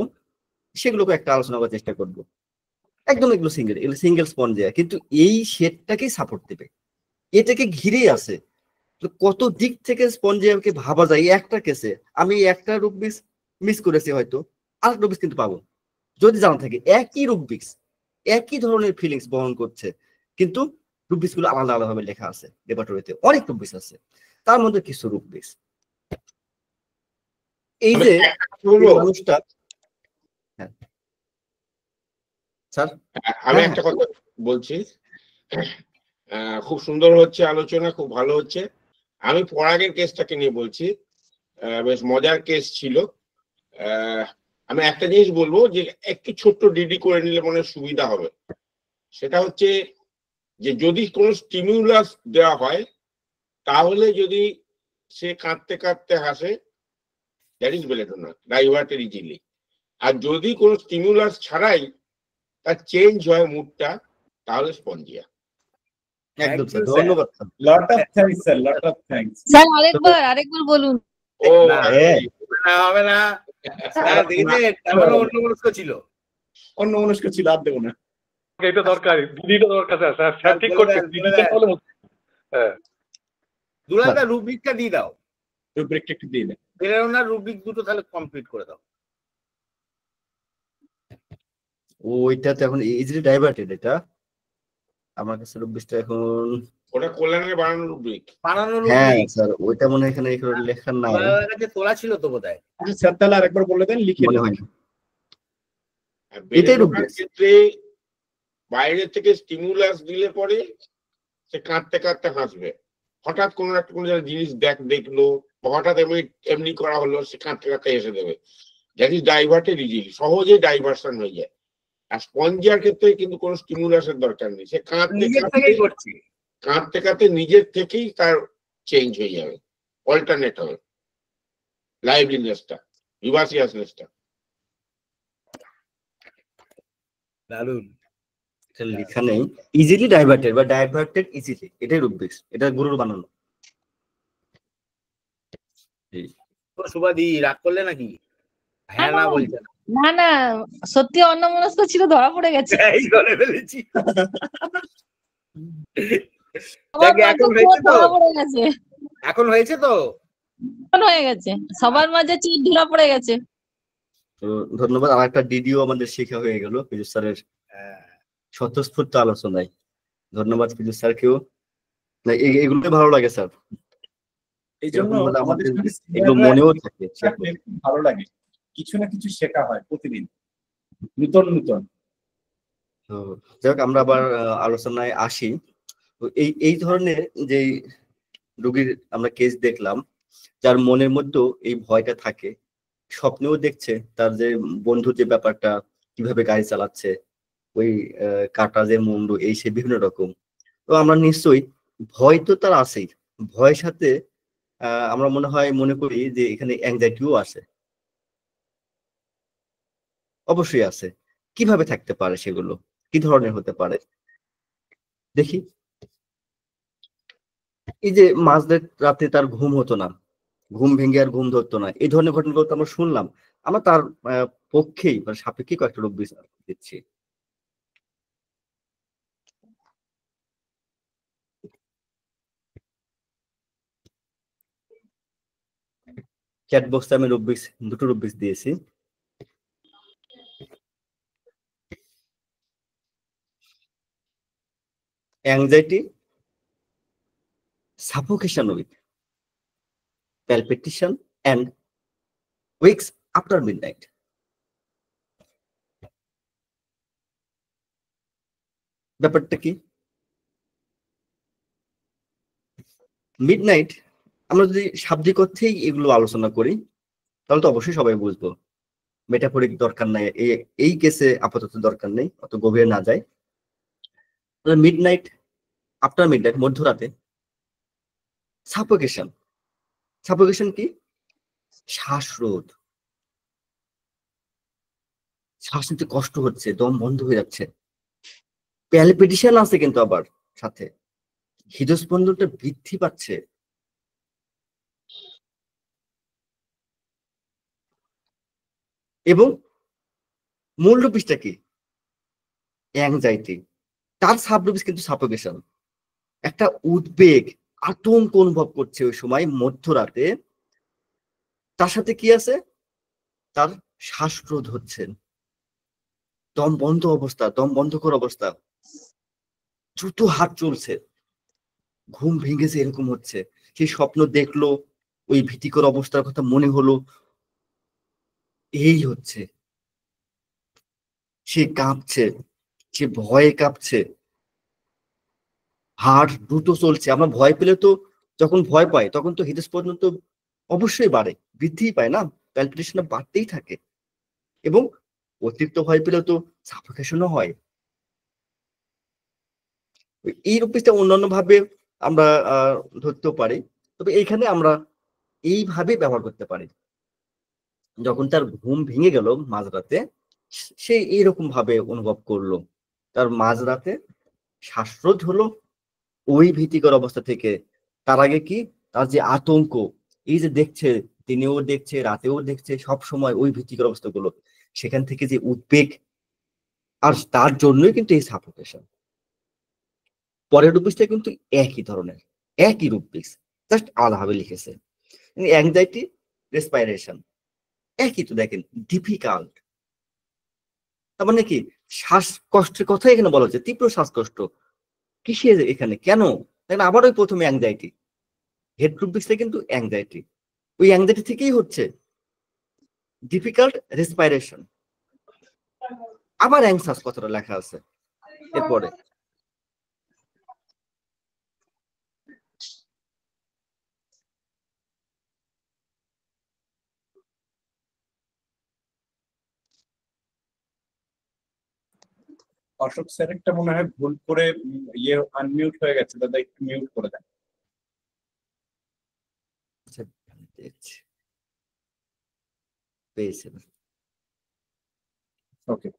সেগুলোকে একটা আলোচনা করার চেষ্টা করব। একদম এগুলো সিঙ্গেল স্পঞ্জিয়া, কিন্তু এই শেডটাকেই সাপোর্ট দেবে, এটাকে ঘিরেই আছে। কত দিক থেকে স্পঞ্জিয়াকে ভাবা যায় একটা কেসে, আমি একটা রুব্রিক্স মিস করেছি, হয়তো আর রুব্রিক্স কিন্তু পাবো যদি জানা থাকে একই রুব্রিক্স, একই ধরনের ফিলিংস বহন করছে, কিন্তু রুব্রিক্স গুলো আলাদা আলাদা ভাবে লেখা আছে রেপার্টরিতে, অনেক রুব্রিক্স আছে, তার মধ্যে কিছু রুব্রিক্স এই যে মানুষটা। হ্যাঁ স্যার, আমি একটা কথা বলছি, খুব সুন্দর হচ্ছে আলোচনা, খুব ভালো হচ্ছে। আমি পরাগের কেসটাকে নিয়ে বলছি, বেশ মজার কেস ছিল। আমি একটা জিনিস বলবো যে একটু ছোট্ট ডিডি করে নিলে মনে সুবিধা হবে, সেটা হচ্ছে যে যদি কোনো স্টিমিউলাস দেওয়া হয় তাহলে যদি সে কাঁদতে কাঁদতে হাসে, that is belladonna, diverted easily. আর যদি কোনো স্টিমিউলাস ছাড়াই তার চেঞ্জ হয় মুডটা, তাহলে স্পঞ্জিয়া। একদম স্যার, ধন্যবাদ sir, lot of thanks sir, lot of thanks. Sir আরেকবার বলুন। ও হবে না, অন্যমনস্ক ছিল, অন্যমনস্ক ছিল, আর দেবো না। এটা দরকারি, দিদিটা দরকার স্যার, স্যার ঠিক করছে, দিদিটা বলে। হ্যাঁ দুলালদা রুব্রিকটা দিয়ে দাও, রুব্রিকটা একটু দিয়ে দেন, বেলেডোনার রুব্রিক দুটো তাহলে কমপ্লিট করে দাও। ওইটা তো এখন ইজিলি ডাইভার্টেড, এটা আমার কাছে রুব্রিক্সটা এখন ওটা কল্যাণের বানানো রুব্রিক। বানানো হ্যাঁ রুব্রিক স্যার, ওইটা মনে হয় এখানে লেখা নাই, আমার কাছে তোলা ছিল তো বোধহয়। আচ্ছা স্যার তাহলে আরেকবার বলে দেন, লিখে মনে নিন। হয় না। আর এটাই বেলেডোনার রুব্রিক। ক্ষেত্রে বাইরে থেকে স্টিমুলাস দিলে পরে সে কাঁদতে কাঁদতে হাসবে। হঠাৎ কোনো একটা কোনো জিনিস দেখলো, হঠাৎ এমনি করা হলো, সে কাঁদতে কাঁদতে হেসে দেবে। দ্যাট ইজ ডাইভার্টেড ইজিলি, সহজেই ডাইভার্সন হয়ে যায়। আর স্পঞ্জিয়ার ক্ষেত্রে কিন্তু কোনো স্টিমুলাসের দরকার নেই, সে কাঁদতে কাঁদতে নিজের থেকেই তার চেঞ্জ হয়ে যাবে, অল্টারনেট হবে লাইভলিনেসটা, ভিভাসিয়াসনেসটা। দারুণ। এটা লেখা নেই, ইজিলি ডাইভার্টেড বা ডাইভার্টেড ইজিলি, এটাই রুব্রিক্স, এটা গুরুর বানানো। সুবাদি রাগ করলে নাকি? হ্যাঁ না বলছে না। না না, সত্যি অন্যমনস্ক ছিল, ধরা পড়ে গেছে। এই ধরে ফেলেছি। সবার দেখ, এখন মাঝে হয়েছে তো? ধরা পড়ে গেছে। এখন হয়েছে তো? এখন হয়ে গেছে, সবার মাঝে চিট ধরা পড়ে গেছে। তো ধন্যবাদ, আমার একটা ডিডিও আমাদের শেখা হয়ে গেল পীযুষ স্যারের স্বতঃস্ফূর্ত আলোচনায়। ধন্যবাদ পীযুষ স্যারকেও। না, এগুলো ভালো লাগে স্যার, এই জন্য এরকম হলে আমাদের আমাদের যদি এগুলো seniorরা মনেও থাকে। থাকলে খুব ভালো লাগে, কিছু না কিছু শেখা হয় প্রতিদিন, নূতন নূতন। তো যাই হোক, আমরা আবার আলোচনায় আসি। তো এই ধরনের যে রোগীর আমরা কেস দেখলাম, যার মনের মধ্যেও এই ভয়টা থাকে, স্বপ্নেও দেখছে তার যে বন্ধুর যে ব্যাপারটা, কিভাবে গাড়ি চালাচ্ছে, ওই কাটা যে মুন্ডু, এই সে বিভিন্ন রকম। তো আমরা নিশ্চয়ই ভয় তো তার আছেই, ভয়ের সাথে আমরা মনে করি যে এখানে অ্যাংজাইটিও আছে, অবশ্যই আছে। কিভাবে থাকতে পারে, সেগুলো কি ধরনের হতে পারে দেখি। এই যে মাঝ রাতে তার ঘুম হতো না, ঘুম ভেঙে আর ঘুম ধরতো না, এই ধরনের ঘটনাগুলো তো আমরা শুনলাম। আমরা তার পক্ষেই বা সাপেক্ষে কয়েকটা রোগ বিচার দিচ্ছি। চ্যাট বক্সে আমি দুটো রুব্রিক্স দিয়েছি। Anxiety, suffocation with palpitation and wakes after midnight. ব্যাপারটা কি? মিডনাইট আমরা যদি শাব্দিক অর্থেই এগুলো আলোচনা করি, তাহলে তো অবশ্যই সবাই বুঝবো, মেটাফরিক দরকার নাই, এই কেসে আপাতত দরকার নেই, অত গভীরে না যায়। মিডনাইট, আফটার মিডনাইট, মধ্যরাতে। সাফোকেশন, সাফোকেশন কি? শ্বাসরোধ, শ্বাস নিতে কষ্ট হচ্ছে, দম বন্ধ হয়ে যাচ্ছে। প্যালপিটেশন আছে কিন্তু আবার সাথে, হৃদস্পন্দনটা বৃদ্ধি পাচ্ছে। এবং মূল রূপিসটা কি? অ্যাংজাইটি, তার সাবরূপিস কিন্তু সাফোকেশন। একটা উদ্বেগ, আতঙ্ক অনুভব করছে ওই সময় মধ্যরাতে, তার সাথে কি আছে? তার শ্বাসরোধ হচ্ছে, দম বন্ধ অবস্থা, দম বন্ধকর অবস্থা, দ্রুত হাত চলছে, ঘুম ভেঙেছে এরকম হচ্ছে। সেই স্বপ্ন দেখলো, ওই ভীতিকর অবস্থার কথা মনে হলো, এই হচ্ছে। সে কাঁপছে, সে ভয়ে কাঁপছে, হার্ট দ্রুত চলছে। আমরা ভয় পেলে তো, যখন ভয় পাই তখন তো হৃদস্পন্দন তো অবশ্যই বাড়ে, বৃদ্ধিই পায় না, প্যালপিটেশন বাড়তেই থাকে। এবং অতিরিক্ত ভয় পেলে তো সাফোকেশনও হয়। এই রূপটা অন্যান্য ভাবে আমরা ধরতেও পারি, তবে এইখানে আমরা এইভাবে ব্যবহার করতে পারি। যখন তার ঘুম ভেঙে গেল মাঝরাতে, সে এইরকম ভাবে অনুভব করলো, তার মাঝরাতে শ্বাসরোধ হলো ওই ভীতিকর অবস্থা থেকে। তার আগে কি, তার যে আতঙ্ক, এই যে দেখছে, দিনেও দেখছে, রাতেও দেখছে, সব সময় ওই ভীতিকর অবস্থাগুলো, সেখান থেকে যে উদ্বেগ, আর তার জন্যই কিন্তু এই সাফোকেশন। পরের রূপিসটা কিন্তু একই ধরনের, একই রূপিস, জাস্ট আলাদাভাবে লিখেছে। অ্যাংজাইটি, রেসপাইরেশন একই তো, দেখেন ডিফিকাল্ট, তার মানে কি শ্বাসকষ্টের কথা এখানে বলা হচ্ছে, তীব্র শ্বাসকষ্ট। কিসে এখানে, কেন? দেখেন আবার ওই প্রথমে অ্যাংজাইটি, হেড রুব্রিক্সে কিন্তু অ্যাংজাইটি, ওই অ্যাংজাইটি থেকেই হচ্ছে ডিফিকাল্ট রেসপিরেশন, আবার অ্যাংসাস কথাটা লেখা আছে এরপরে। অশোক স্যারেরটা মনে হয় ভুল করে ইয়ে আনমিউট হয়ে গেছে, দাদা একটু মিউট করে দেন। আচ্ছা দেখছি, পেয়েছি। ওকে,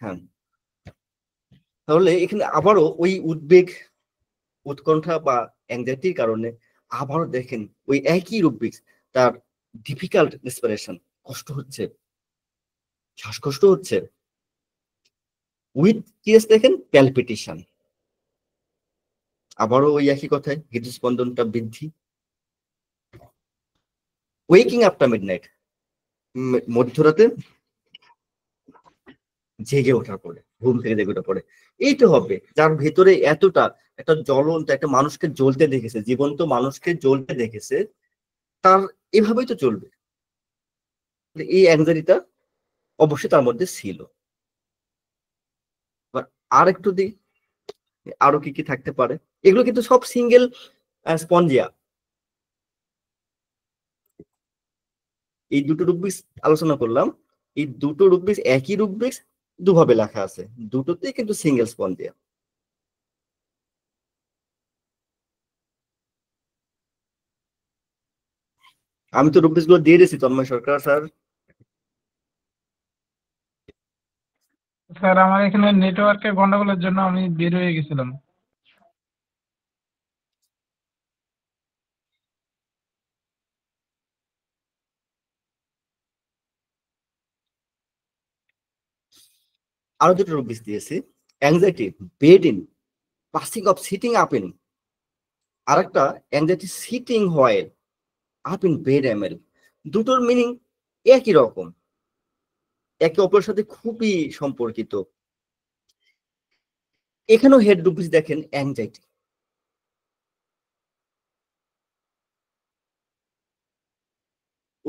হ্যাঁ, তাহলে এখানে আবারও ওই উদ্বেগ, উৎকণ্ঠা বা অ্যাংজাইটির কারণে আবারও দেখেন ওই একই রুব্রিক্স, তার ডিফিকাল্ট রেসপিরেশন, কষ্ট হচ্ছে, শ্বাসকষ্ট হচ্ছে, উইথ কেস দেখেন প্যালপিটেশন, আবারও ওই একই কথায় হৃদস্পন্দনটা বৃদ্ধি, ওয়েকিং আফটার মিডনাইট, মধ্যরাতে জেগে ওঠার পরে, ঘুম থেকে জেগে ওঠার পরে। এইটা হবে যার ভেতরে এতটা একটা জ্বলন্ত, একটা মানুষকে জ্বলতে দেখেছে, জীবন্ত মানুষকে জ্বলতে দেখেছে, তার এভাবেই তো চলবে। এই অ্যাংজাইটিটা অবশ্যই তার মধ্যে ছিল। আর একটু দিই, আরো কি কি থাকতে পারে, এগুলো কিন্তু সব সিঙ্গেল স্পঞ্জিয়া। এই দুটো রুব্রিক্স আলোচনা করলাম, এই দুটো রুব্রিক্স একই রুব্রিক্স, দুভাবে লেখা আছে, দুটোতেই কিন্তু সিঙ্গেল স্পঞ্জিয়া। আমি তো রুব্রিক্স গুলো দিয়ে দিয়েছি তন্ময় সরকার স্যার। স্যার আমার এখানে নেটওয়ার্কের গন্ডগোলের জন্য আমি বের হয়ে গেছিলাম। আরো দুটো রুব্রিক্স দিয়েছি, anxiety bed in, passing off sitting up in, আর একটা anxiety sitting while up in bed ML. দুটোর মিনিং একই রকম, একে অপরের সাথে খুবই সম্পর্কিত। এখানেও হেড রুব্রিক্স দেখেন অ্যাংজাইটি,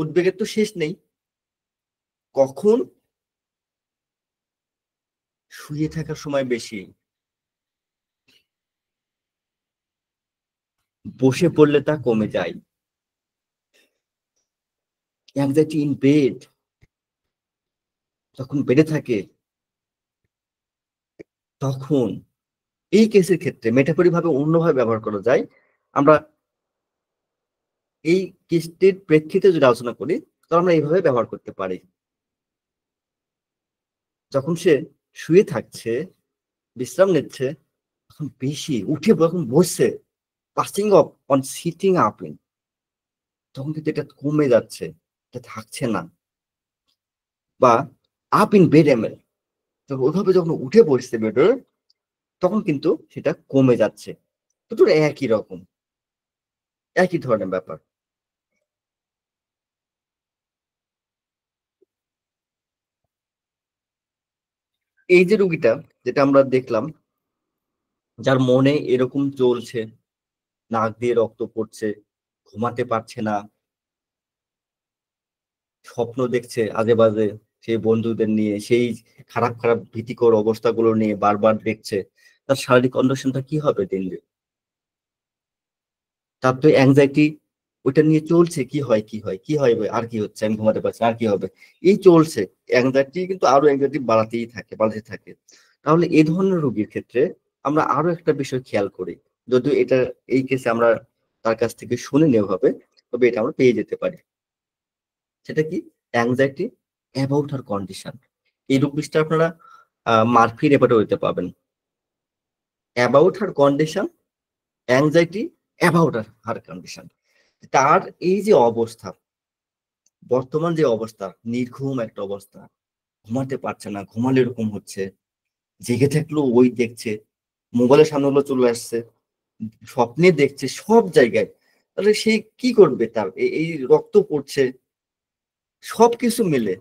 উদ্বেগের তো শেষ নেই, কখন শুয়ে থাকার সময় বেশি, বসে পড়লে তা কমে যায়। অ্যাংজাইটি ইন বেড, যখন বেডে থাকে তখন, এই কেসের ক্ষেত্রে মেটাফরি ভাবে অন্যভাবে ব্যবহার করা যায়। আমরা এই কেসটির প্রেক্ষিতে যদি আলোচনা করি তাহলে আমরা এইভাবে ব্যবহার করতে পারি। যখন সে শুয়ে থাকছে, বিশ্রাম নিচ্ছে, তখন বেশি উঠে যখন বসছে, passing off on sitting up in, তখন কিন্তু এটা কমে যাচ্ছে, এটা থাকছে না। বা আপ ইন বেড এমএল, যখন ওইভাবে যখন উঠে পড়ছে বেডে, তখন কিন্তু সেটা কমে যাচ্ছে। দুটো একই রকম, একই ধরনের ব্যাপার। এই যে রুগীটা যেটা আমরা দেখলাম, যার মনে এরকম চলছে, নাক দিয়ে রক্ত পড়ছে, ঘুমাতে পারছে না, স্বপ্ন দেখছে আজে বাজে, সেই বন্ধুদের নিয়ে, সেই খারাপ খারাপ ভীতিকর অবস্থাগুলো নিয়ে বারবার দেখছে, তার শারীরিক কন্ডিশনটা কি হবে দিন দিন? তার তো অ্যাংজাইটি ওইটা নিয়ে চলছে, কি হয় কি হয় কি হয়, আর কি হচ্ছে, আমি ঘুমাতে পারছি, আর কি হবে, এই চলছে। অ্যাংজাইটি কিন্তু আরো অ্যাংজাইটি বাড়াতেই থাকে, বাড়াতে থাকে। তাহলে এই ধরনের রোগীর ক্ষেত্রে আমরা আরো একটা বিষয় খেয়াল করি, যদিও এটা এই কেসে আমরা তার কাছ থেকে শুনে নেওয়া হবে, তবে এটা আমরা পেয়ে যেতে পারি। সেটা কি? Anxiety about her condition. এই রোগটা আপনারা মার্ফি রেপার্টরিতে পাবেন। About her condition, anxiety about her condition. তার এই যে অবস্থা, বর্তমান যে অবস্থা, নির্ঘুম একটা অবস্থা, ঘুমাতে পারছে না, ঘুমালে এরকম হচ্ছে, জেগে থাকলেও ওই দেখছে, মোবাইলের সামনে হলো চলে আসছে, স্বপ্নে দেখছে, সব জায়গায়, তাহলে সে কি করবে? তার এই রক্ত পড়ছে, সবকিছু মিলে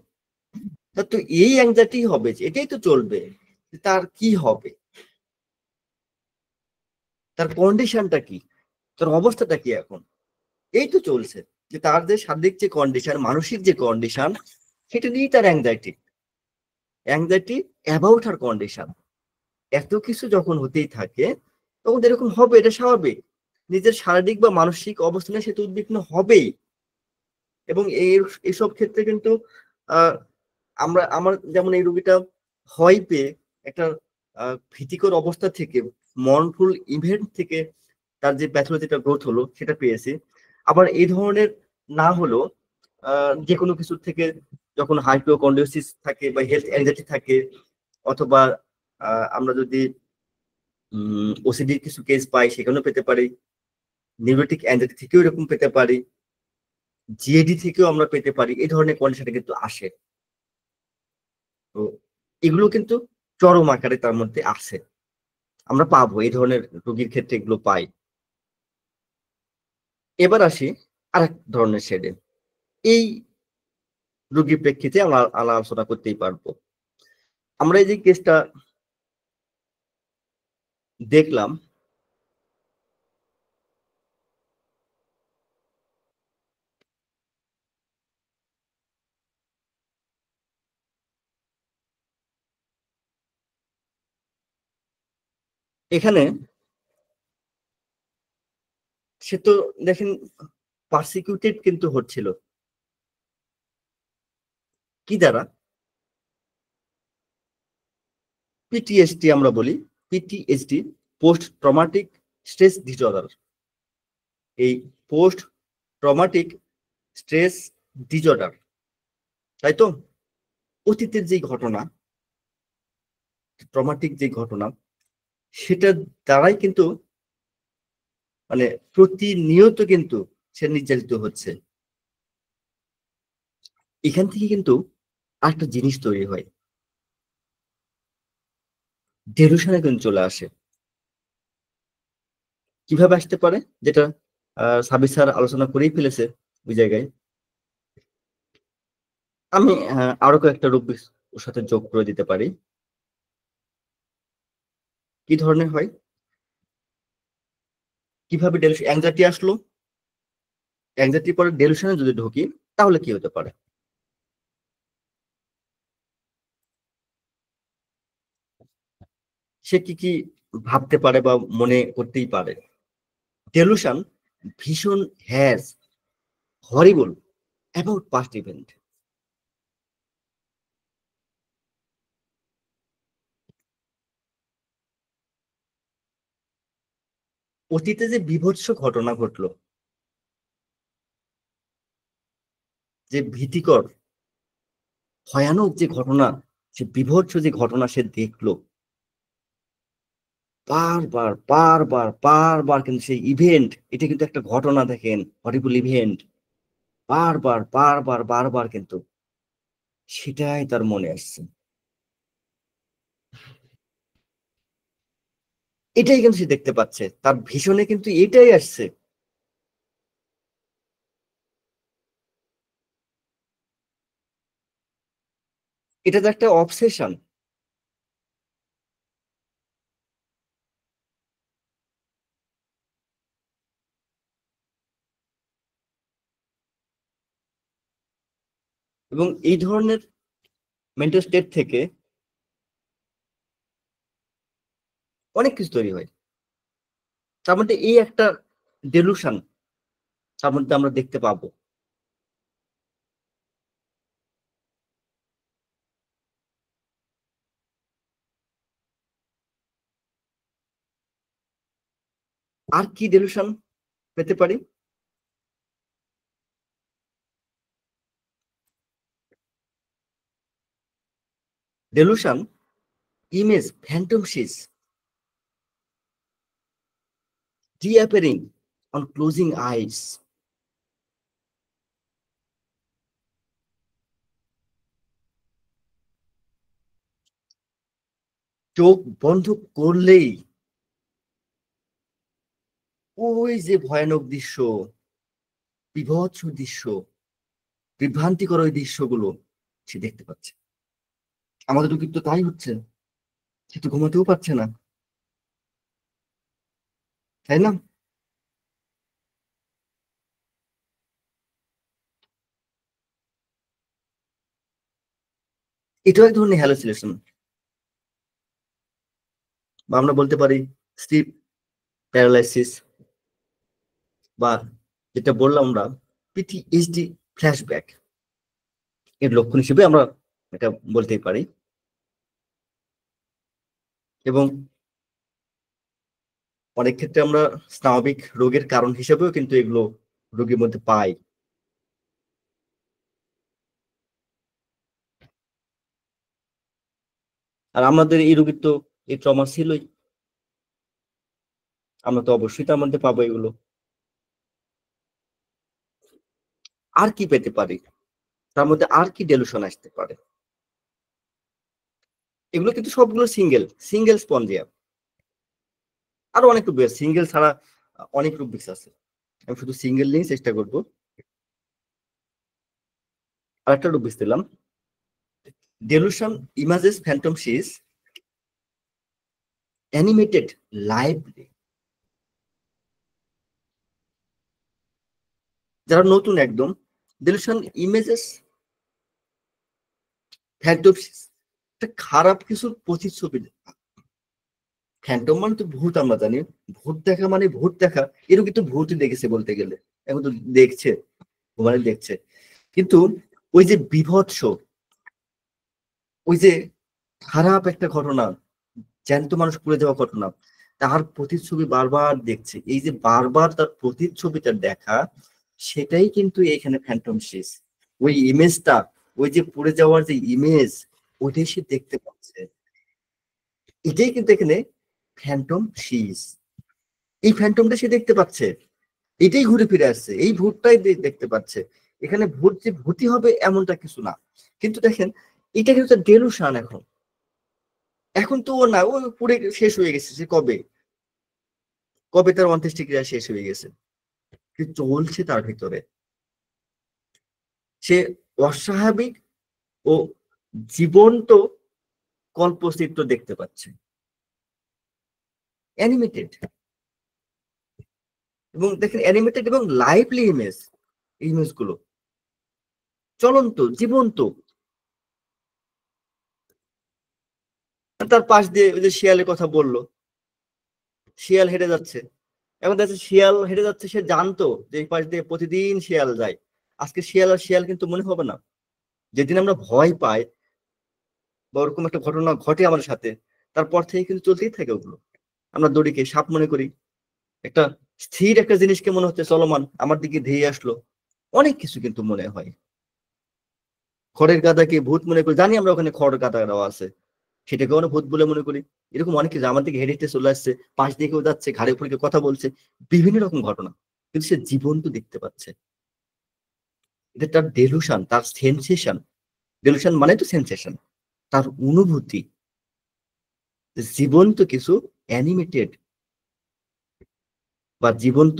তার তো এই অ্যাংজাইটি হবে, এটাই তো চলবে, তার কি হবে? তার কন্ডিশনটা কি, তার অবস্থাটা কি এখন। এই তো চলছে যে তার যে শারীরিক যে কন্ডিশন, মানসিক যে কন্ডিশন, সেটা নিয়েই তার অ্যাংজাইটি অ্যাবাউট হার কন্ডিশন। এত কিছু যখন হতেই থাকে তখন এরকম হবে, এটা স্বাভাবিক। নিজের শারীরিক বা মানসিক অবস্থানে সে তো উদ্বিগ্ন হবেই। এবং এইসব ক্ষেত্রে কিন্তু আমার যেমন এই রোগীটা ভয় পেয়ে একটা ভীতিকর অবস্থা থেকে, মর্নফুল ইভেন্ট থেকে তার যে প্যাথোলজিটা গ্রোথ হলো সেটা পেয়েছি। আবার এই ধরনের না হলো যে কোনো কিছুর থেকে যখন হাইপোকন্ড্রিওসিস থাকে বা হেলথ অ্যাংজাইটি থাকে, অথবা আমরা যদি ওসিডির কিছু কেস পাই সেখানেও পেতে পারি, নিউরোটিক অ্যাংজাইটি থেকেও এরকম পেতে পারি, জিএডি থেকেও আমরা পেতে পারি। এই ধরনের কন্ডিশনটা কিন্তু আসে। তো এগুলো কিন্তু চরম আকারে তার মধ্যে আছে, আমরা পাবো এই ধরনের রোগীর ক্ষেত্রে এগুলো পাই। এবার আসি আরেক ধরনের শেডে। এই রোগীর প্রেক্ষিতে আমরা আলোচনা করতেই পারবো। আমরা এই যে কেসটা দেখলাম, এখানে সে তো দেখেন পারসিকিউটেড কিন্তু হচ্ছিল কি দ্বারা, পিটিএসডি আমরা বলি, PTSD post traumatic stress disorder. এই পোস্ট ট্রমাটিক স্ট্রেস ডিসঅর্ডার, তাই তো অতীতের যে ঘটনা, ট্রমাটিক যে ঘটনা, সেটা দ্বারাই কিন্তু মানে প্রতিনিয়ত কিন্তু সে নির্যাতিত হচ্ছে। এখান থেকে কিন্তু আরেকটা জিনিস তৈরি হয়, ডেলুশনে কিন্তু চলে আসে। কিভাবে আসতে পারে, যেটা সাবির স্যার আলোচনা করেই ফেলেছে ওই জায়গায়। আমি আরো কয়েকটা রূপ ওর সাথে যোগ করে দিতে পারি। কি ধরনের হয়, কিভাবে অ্যাংজাইটি আসলো, অ্যাংজাইটির পরে ডেলুশনে যদি ঢুকি তাহলে কি হতে পারে। সে কি কি ভাবতে পারে বা মনে করতেই পারে। ডেলুশন ভীষণ has horrible about past event. অতীতে যে বিভৎস ঘটনা ঘটলো, যে ভীতিকর ভয়ানক যে ঘটনা, সে বিভৎস যে ঘটনা সে দেখলো, বারবার বারবার বারবার কিন্তু সেই ইভেন্ট, এটা কিন্তু একটা ঘটনা, দেখেন হরিবল ইভেন্ট, বারবার বারবার বারবার কিন্তু সেটাই তার মনে আসছে। এটাই কিন্তু সে দেখতে পাচ্ছে, তার ভীষণে কিন্তু এটাই আসছে। এটা তো একটা অবসেশন। এবং এই ধরনের মেন্টাল স্টেট থেকে অনেক কিছু তৈরি হয়। তার মধ্যে এই একটা ডেলুশন তার মধ্যে আমরা দেখতে পাবো। আর কি ডেলুশন পেতে পারি, delusion image ফ্যান্টমসিস reappearing on closing eyes. চোখ বন্ধ করলেই ওই যে ভয়ানক দৃশ্য, বিভৎস দৃশ্য, বিভ্রান্তিকর ওই দৃশ্যগুলো সে দেখতে পাচ্ছে। আমাদের রোগীর তো তাই হচ্ছে, সে তো ঘুমাতেও পারছে না। তাই না? এটাও এক ধরনের হ্যালুসিনেশন, বা আমরা বলতে পারি স্লিপ প্যারালাইসিস, বা যেটা বললাম আমরা পিটিএসডি ফ্ল্যাশব্যাক এর লক্ষণ হিসেবে আমরা এটা বলতেই পারি। এবং অনেক ক্ষেত্রে আমরা স্নায়বিক রোগের কারণ হিসেবেও কিন্তু এগুলো রোগীর মধ্যে পাই। আর আমাদের এই রোগীর তো এই ট্রমা ছিলই, আমরা তো অবশ্যই তার মধ্যে পাবো এগুলো। আর কি পেতে পারি, তার মধ্যে আর কি ডেলুশন আসতে পারে? এগুলো কিন্তু সবগুলো সিঙ্গেল স্পন্জিয়া। আরো অনেক রূপ আছে, সিঙ্গেল ছাড়া অনেক রূপ আছে। আমি শুধু সিঙ্গেল নিয়ে চেষ্টা করবো। আরেকটা রূপ দিলাম, ডেলুশন ইমেজেস ফ্যান্টম সিজ অ্যানিমেটেড লাইভলি। যারা নতুন একদম, ডেলুশন ইমেজেস ফ্যান্টম সিজ খারাপ কিছুর প্রতিচ্ছবি। ফ্যান্টম মানে তো ভূত, আমরা জানি ভূত দেখা মানে ভূত দেখা, এরকম কিন্তু ভূতই দেখেছে বলতে গেলে, এখন তো দেখছে, মানে দেখছে। কিন্তু ওই যে বিভৎস, ওই যে খারাপ একটা ঘটনা, জ্যান্ত মানুষ পুড়ে যাওয়া ঘটনা, তার প্রতিচ্ছবি বারবার দেখছে। এই যে বারবার তার প্রতিচ্ছবিটা দেখা, সেটাই কিন্তু এখানে ফ্যান্টম সিজ। ওই ইমেজটা, ওই যে পুড়ে যাওয়ার যে ইমেজ, ওইটাই সে দেখতে পাচ্ছে। এটাই কিন্তু এখানে ফ্যান্টম সিজ। এই ফ্যান্টমটা সে দেখতে পাচ্ছে, এটাই ঘুরে ফিরে আসছে, এই ভূতটাই দেখতে পাচ্ছে। এখানে ভূত যে ভূতি হবে এমনটা কিছু না। কিন্তু দেখেন, এটা কিন্তু ডেলুশন। এখন তো ও না, ও পুরে শেষ হয়ে গেছে। সে কবে তার অন্ত্যেষ্টিক্রিয়া শেষ হয়ে গেছে, চলছে তার ভিতরে। সে অস্বাভাবিক ও জীবন্ত কল্পচিত্র দেখতে পাচ্ছে, অ্যানিমেটেড। এবং দেখেন, অ্যানিমেটেড এবং লাইভলি ইমেজগুলো চলন্ত, জীবন্ত। তার পাশ দিয়ে ওই যে শিয়ালের কথা বললো, শিয়াল হেঁটে যাচ্ছে। এখন দেখছে শিয়াল হেঁটে যাচ্ছে, সে জানতো যে এই পাশ দিয়ে প্রতিদিন শিয়াল যায়। আজকে শিয়াল আর শিয়াল কিন্তু মনে হবে না। যেদিন আমরা ভয় পাই বা ওরকম একটা ঘটনা ঘটে আমাদের সাথে, তারপর থেকে কিন্তু চলতেই থাকে ওগুলো। আমরা দড়িকে সাপ মনে করি, একটা স্থির একটা জিনিসকে মনে হচ্ছে চলমান, আমার দিকে ধেয়ে আসলো। অনেক কিছু কিন্তু মনে হয়। খড়ের গাদাকে ভূত মনে করি, জানি আমরা ওখানে খড় গাদা দেওয়া আছে, সেটাকে আমরা ভূত বলে মনে করি। এরকম অনেক কিছু আমার দিকে হেঁটে হেঁটে চলে আসছে, পাশ দিয়ে কেউ যাচ্ছে, ঘাড়ে উপরে কেউ কথা বলছে, বিভিন্ন রকম ঘটনা, কিন্তু সে জীবন্ত দেখতে পাচ্ছে। এটা তার ডেলুশন, তার সেন্সেশন। ডেলুশন মানে তো সেন্সেশন, তার অনুভূতি। জীবন্ত কিছু, অ্যানিমেটেড বা জীবন্ত,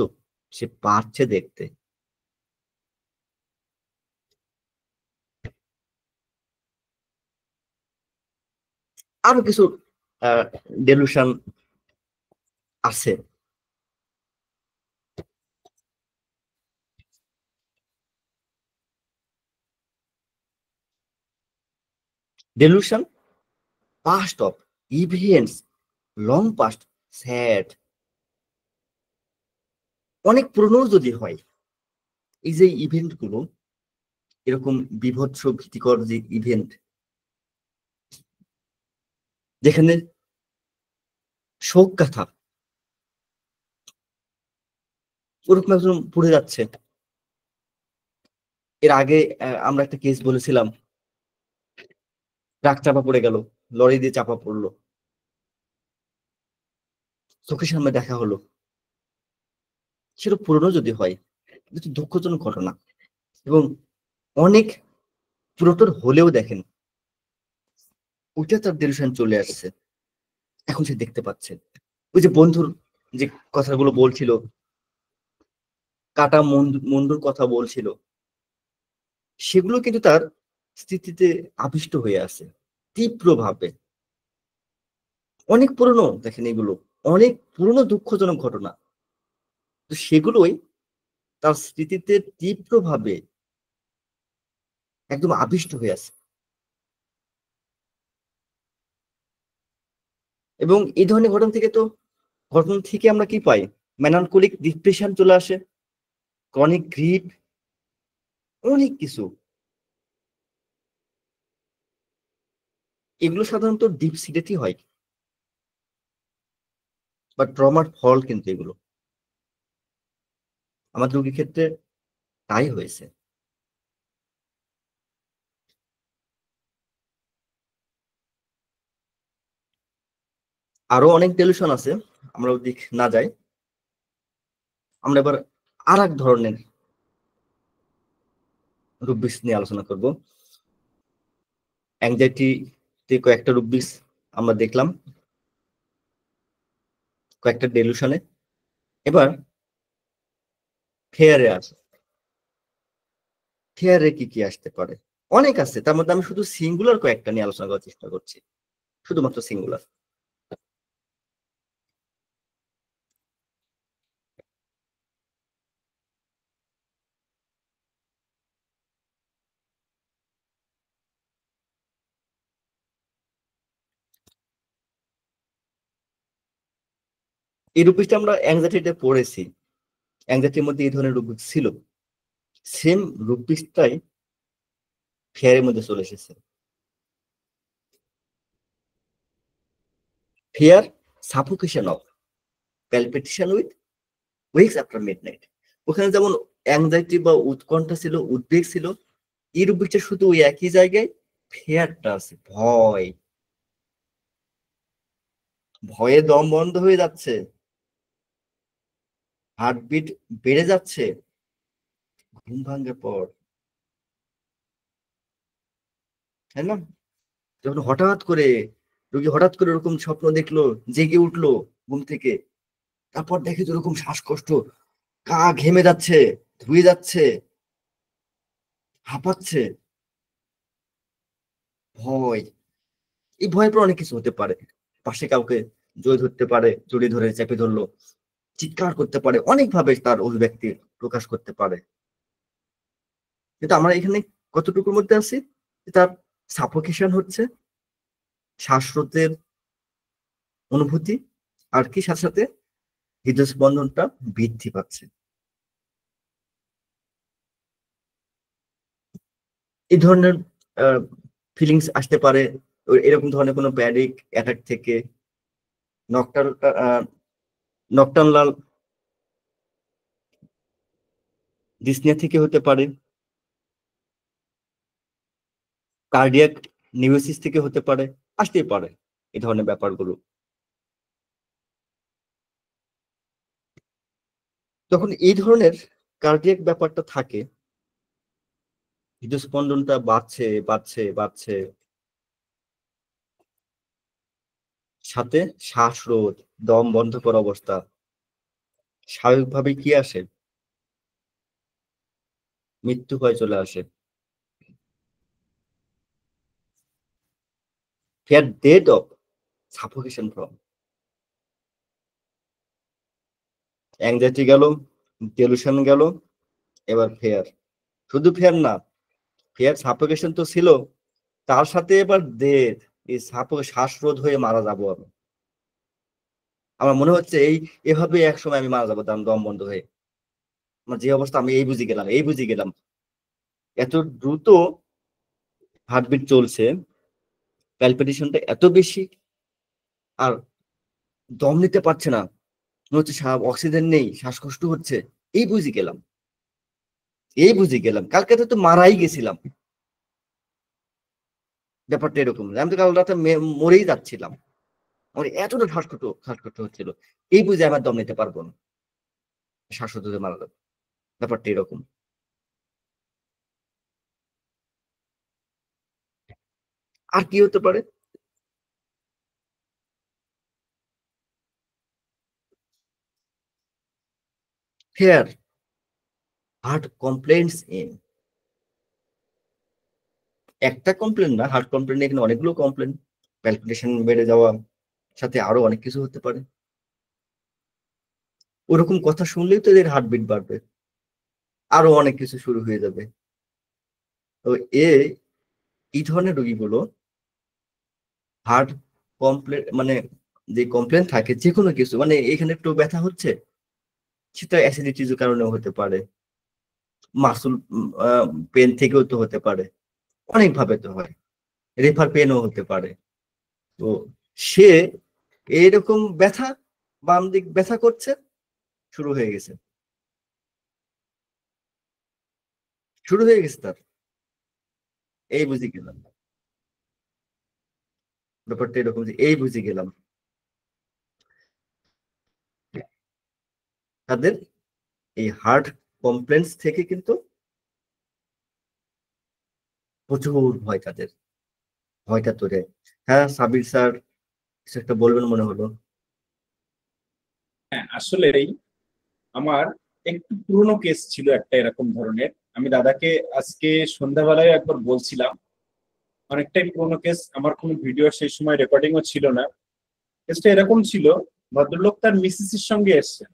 সে পারছে দেখতে। আরো কিছু ডেলুশন আছে। Delusion past of events long past sad. অনেক পুরনো যদি হয়, এই যে ইভেন্ট গুলো, এরকম বিভৎস ভীতিকর যে ইভেন্ট, যেখানে শোক গাথা, ওরকম একজন পড়ে যাচ্ছে। এর আগে আমরা একটা কেস বলেছিলাম, ট্রাক চাপা পড়ে গেল, লরি দিয়ে চাপা পড়লো, চোখের সামনে দেখা হলো। সেটা পুরনো যদি হয়, কিন্তু দুঃখজনক ঘটনা। এবং অনেক পুরাতন হলেও দেখেন, ওইটা তার ডেলুশন চলে আসছে, এখন সে দেখতে পাচ্ছে। ওই যে বন্ধুর যে কথাগুলো বলছিল, কাটা মুন্ডুর কথা বলছিল, সেগুলো কিন্তু তার স্মৃতিতে আবিষ্ট হয়ে আছে তীব্রভাবে। অনেক পুরনো, দেখেন এগুলো অনেক পুরনো দুঃখজনক ঘটনা, তো সেগুলোই তার স্মৃতিতে তীব্রভাবে একদম আবিষ্ট হয়ে আছে। এবং এই ধরনের ঘটনা থেকে আমরা কি পাই? মেলানকোলিক ডিপ্রেশন চলে আসে, ক্রনিক গ্রিড, অনেক কিছু। এগুলো সাধারণত ডিপ সিডেটই হয় বা ট্রমার ফল, কিন্তু এগুলো আমাদের রোগীর ক্ষেত্রে তাই হয়েছে। আরো অনেক ডেলিউশন আছে, আমরা ওদিক না যাই। আমরা এবার আর এক ধরনের রূপ বিষ নিয়ে আলোচনা করব। অ্যাংজাইটিতে কয়েকটা রূপ বিষ আমরা দেখলাম, কয়েকটা ডেলিউশনে। এবার ফেয়ারে আসে। ফেয়ারে কি কি আসতে পারে? অনেক আছে, তার মধ্যে আমি শুধু সিঙ্গুলার কয়েকটা নিয়ে আলোচনা করার চেষ্টা করছি, শুধুমাত্র সিঙ্গুলার। এই রূপবিষটা আমরা অ্যাংজাইটিতে পড়েছি, অ্যাংজাইটির মধ্যে এই ধরনের রূপবিষ ছিল। সেম রূপবিষটাই ফেয়ারের মধ্যে চলে এসেছে। Fair suffocation of palpitation with wakes after midnight. ওখানে যেমন অ্যাংজাইটি বা উৎকণ্ঠা ছিল, উদ্বেগ ছিল, এই রূপবিষটা শুধু ওই একই জায়গায় ফেয়ারটা আছে, ভয়। ভয়ে দম বন্ধ হয়ে যাচ্ছে, হার্টবিট বেড়ে যাচ্ছে, ঘুম ভাঙার পর, তাই না? যখন রোগী হঠাৎ করে ওরকম স্বপ্ন দেখলো, জেগে উঠলো ঘুম থেকে, তারপর দেখে যে ওরকম শ্বাসকষ্ট, গা ঘেমে যাচ্ছে, ধুয়ে যাচ্ছে, হাঁপাচ্ছে, ভয়। এই ভয়ের পর অনেক কিছু হতে পারে। পাশে কাউকে জড়িয়ে ধরে চেপে ধরলো, চিৎকার করতে পারে, অনেকভাবে তার অভিব্যক্তি প্রকাশ করতে পারে। কিন্তু আমরা এখানে কতটুকুর মধ্যে আছি? তার সাফোকেশন হচ্ছে, শ্বাসরোধের অনুভূতি, আর কি সাথে সাথে হৃদস্পন্দনটা বৃদ্ধি পাচ্ছে। এই ধরনের ফিলিংস আসতে পারে এরকম ধরনের কোনো প্যানিক অ্যাটাক থেকে, নকটার্নাল ডিসনিয়া থেকে হতে পারে, কার্ডিয়াক নিউরোসিস থেকে হতে পারে, আসতেই পারে এই ধরনের ব্যাপারগুলো। তখন এই ধরনের কার্ডিয়াক ব্যাপারটা থাকে, হৃদস্পন্দনটা বাড়ছে বাড়ছে বাড়ছে, সাথে শ্বাসরোধ, দম বন্ধ করা অবস্থা, স্বাভাবিকভাবে কি আসে? মৃত্যু ভয় চলে আসে। Fair dead of suffocation from. Anxiety গেল, ডেলুশন গেল, এবার ফেয়ার। শুধু ফেয়ার না, ফেয়ার সাফোকেশন তো ছিল, তার সাথে এবার ডেথ, এই শ্বাসরোধ হয়ে মারা যাবো আমি। আমার মনে হচ্ছে এভাবে এক সময় আমি মারা যাবো, দম বন্ধ হয়ে। আমার যে অবস্থা, আমি এই বুঝি গেলাম এত দ্রুত হার্টবিট চলছে, প্যালপিটেশনটা এত বেশি, আর দম নিতে পারছে না, মনে হচ্ছে অক্সিজেন নেই, শ্বাসকষ্ট হচ্ছে। এই বুঝি গেলাম কালকে তো মারাই গেছিলাম। ব্যাপারটা এরকম, আমি তো কাল রাতে মরেই যাচ্ছিলাম, আমার এতটা শ্বাসকষ্ট হচ্ছিল। এই বুঝে আমার দম নিতে পারবো না, শ্বাসরোধে মারা যাবে। ব্যাপারটা এরকম। আর কি হতে পারে? Fair heart complaints in. একটা কমপ্লেন না, হার্ট কমপ্লেন এখানে অনেকগুলো কমপ্লেন, প্যালপিটেশন বেড়ে যাওয়া, সাথে আরো অনেক কিছু হতে পারে। ওরকম কথা শুনলেই তো এদের হার্টবিট বাড়বে, আরো অনেক কিছু শুরু হয়ে যাবে। তো এই ধরনের রোগীগুলো হার্ট কমপ্লেন মানে যে কমপ্লেন থাকে যে কোনো কিছু, মানে এখানে একটু ব্যথা হচ্ছে, সেটা অ্যাসিডিটির কারণেও হতে পারে, মাসুল পেন থেকেও তো হতে পারে, অনেক ভাবে তো হয়, রেফার পেনও হতে পারে। তো সে এইরকম ব্যথা, বাম দিক ব্যথা করছে, শুরু হয়ে গেছে তার। এই বুঝে গেলাম ব্যাপারটা এরকম, যে এই বুঝে গেলাম তাদের এই হার্ট কমপ্লেন্স থেকে কিন্তু প্রচুর ভয়, তাদের ভয়টা তোলে। হ্যাঁ সাবির স্যার কিছু একটা বলবেন মনে হলো। হ্যাঁ আসলেই আমার একটু পুরনো কেস ছিল একটা এরকম ধরনের, আমি দাদাকে আজকে সন্ধ্যাবেলায় একবার বলছিলাম, অনেকটাই পুরনো কেস, আমার কোনো ভিডিও সেই সময় রেকর্ডিংও ছিল না। কেসটা এরকম ছিল, ভদ্রলোক তার মিসেসের সঙ্গে এসছেন,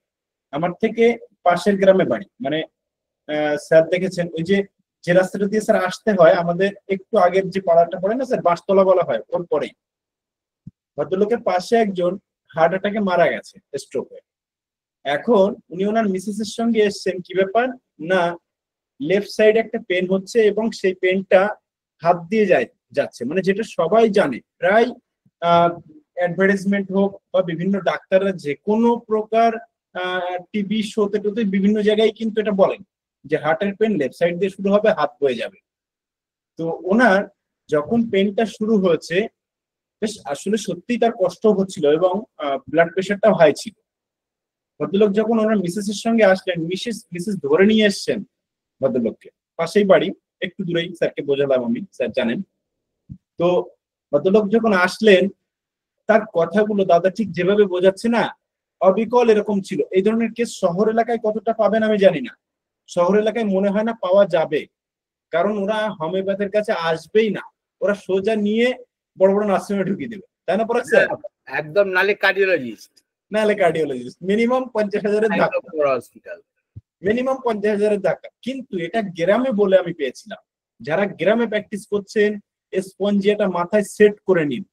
আমার থেকে পাশের গ্রামে বাড়ি, মানে স্যার দেখেছেন ওই যে রাস্তাটা দিয়ে স্যার আসতে হয় আমাদের একটু আগের যে পাড়াটা পড়ে না স্যার, বাঁশতলা বলা হয়, ওর পরেই ভদ্রলোকের পাশে একজন হার্ট অ্যাটাকে মারা গেছে স্ট্রোক হয়ে। এখন উনি ওনার মিসেসের সঙ্গে এসছেন, কি ব্যাপার না লেফট সাইডে একটা পেন হচ্ছে এবং সেই পেনটা হাত দিয়ে যাচ্ছে, মানে যেটা সবাই জানে, প্রায় অ্যাডভার্টাইজমেন্ট হোক বা বিভিন্ন ডাক্তাররা যে কোনো প্রকার টিভি শোতে টোতে বিভিন্ন জায়গায় কিন্তু এটা বলেন যে হার্টের পেন লেফট সাইড দিয়ে শুরু হবে, হাত বয়ে যাবে। তো ওনার যখন পেনটা শুরু হয়েছে বেশ আসলে সত্যিই তার কষ্ট হচ্ছিল এবং ব্লাড প্রেশারটাও হাই ছিল। ভদ্রলোক যখন ওনার মিসেসের সঙ্গে আসলেন, মিসেস ধরে নিয়ে এসছেন ভদ্রলোককে, পাশেই বাড়ি, একটু দূরেই, স্যারকে বোঝালাম আমি, স্যার জানেন। তো ভদ্রলোক যখন আসলেন তার কথাগুলো দাদা ঠিক যেভাবে বোঝাচ্ছে না, অবিকল এরকম ছিল। এই ধরনের কেস শহর এলাকায় কতটা পাবেন আমি জানি না, শহর এলাকায় মনে হয় না পাওয়া যাবে, কারণ ওরা হোমিওপ্যাথের কাছে আসবেই না, ওরা সোজা নিয়ে বড় বড় নার্সিংহোমে ঢুকিয়ে দেবে, তাই না পরাগ স্যার? একদম, নালে কার্ডিওলজিস্ট, মিনিমাম 50,000-এর ধাক্কা, মিনিমাম 50,000-এর ধাক্কা। কিন্তু এটা গ্রামে বলে আমি পেয়েছিলাম, যারা গ্রামে প্র্যাকটিস করছেন স্পঞ্জিয়াটা মাথায় সেট করে নিন,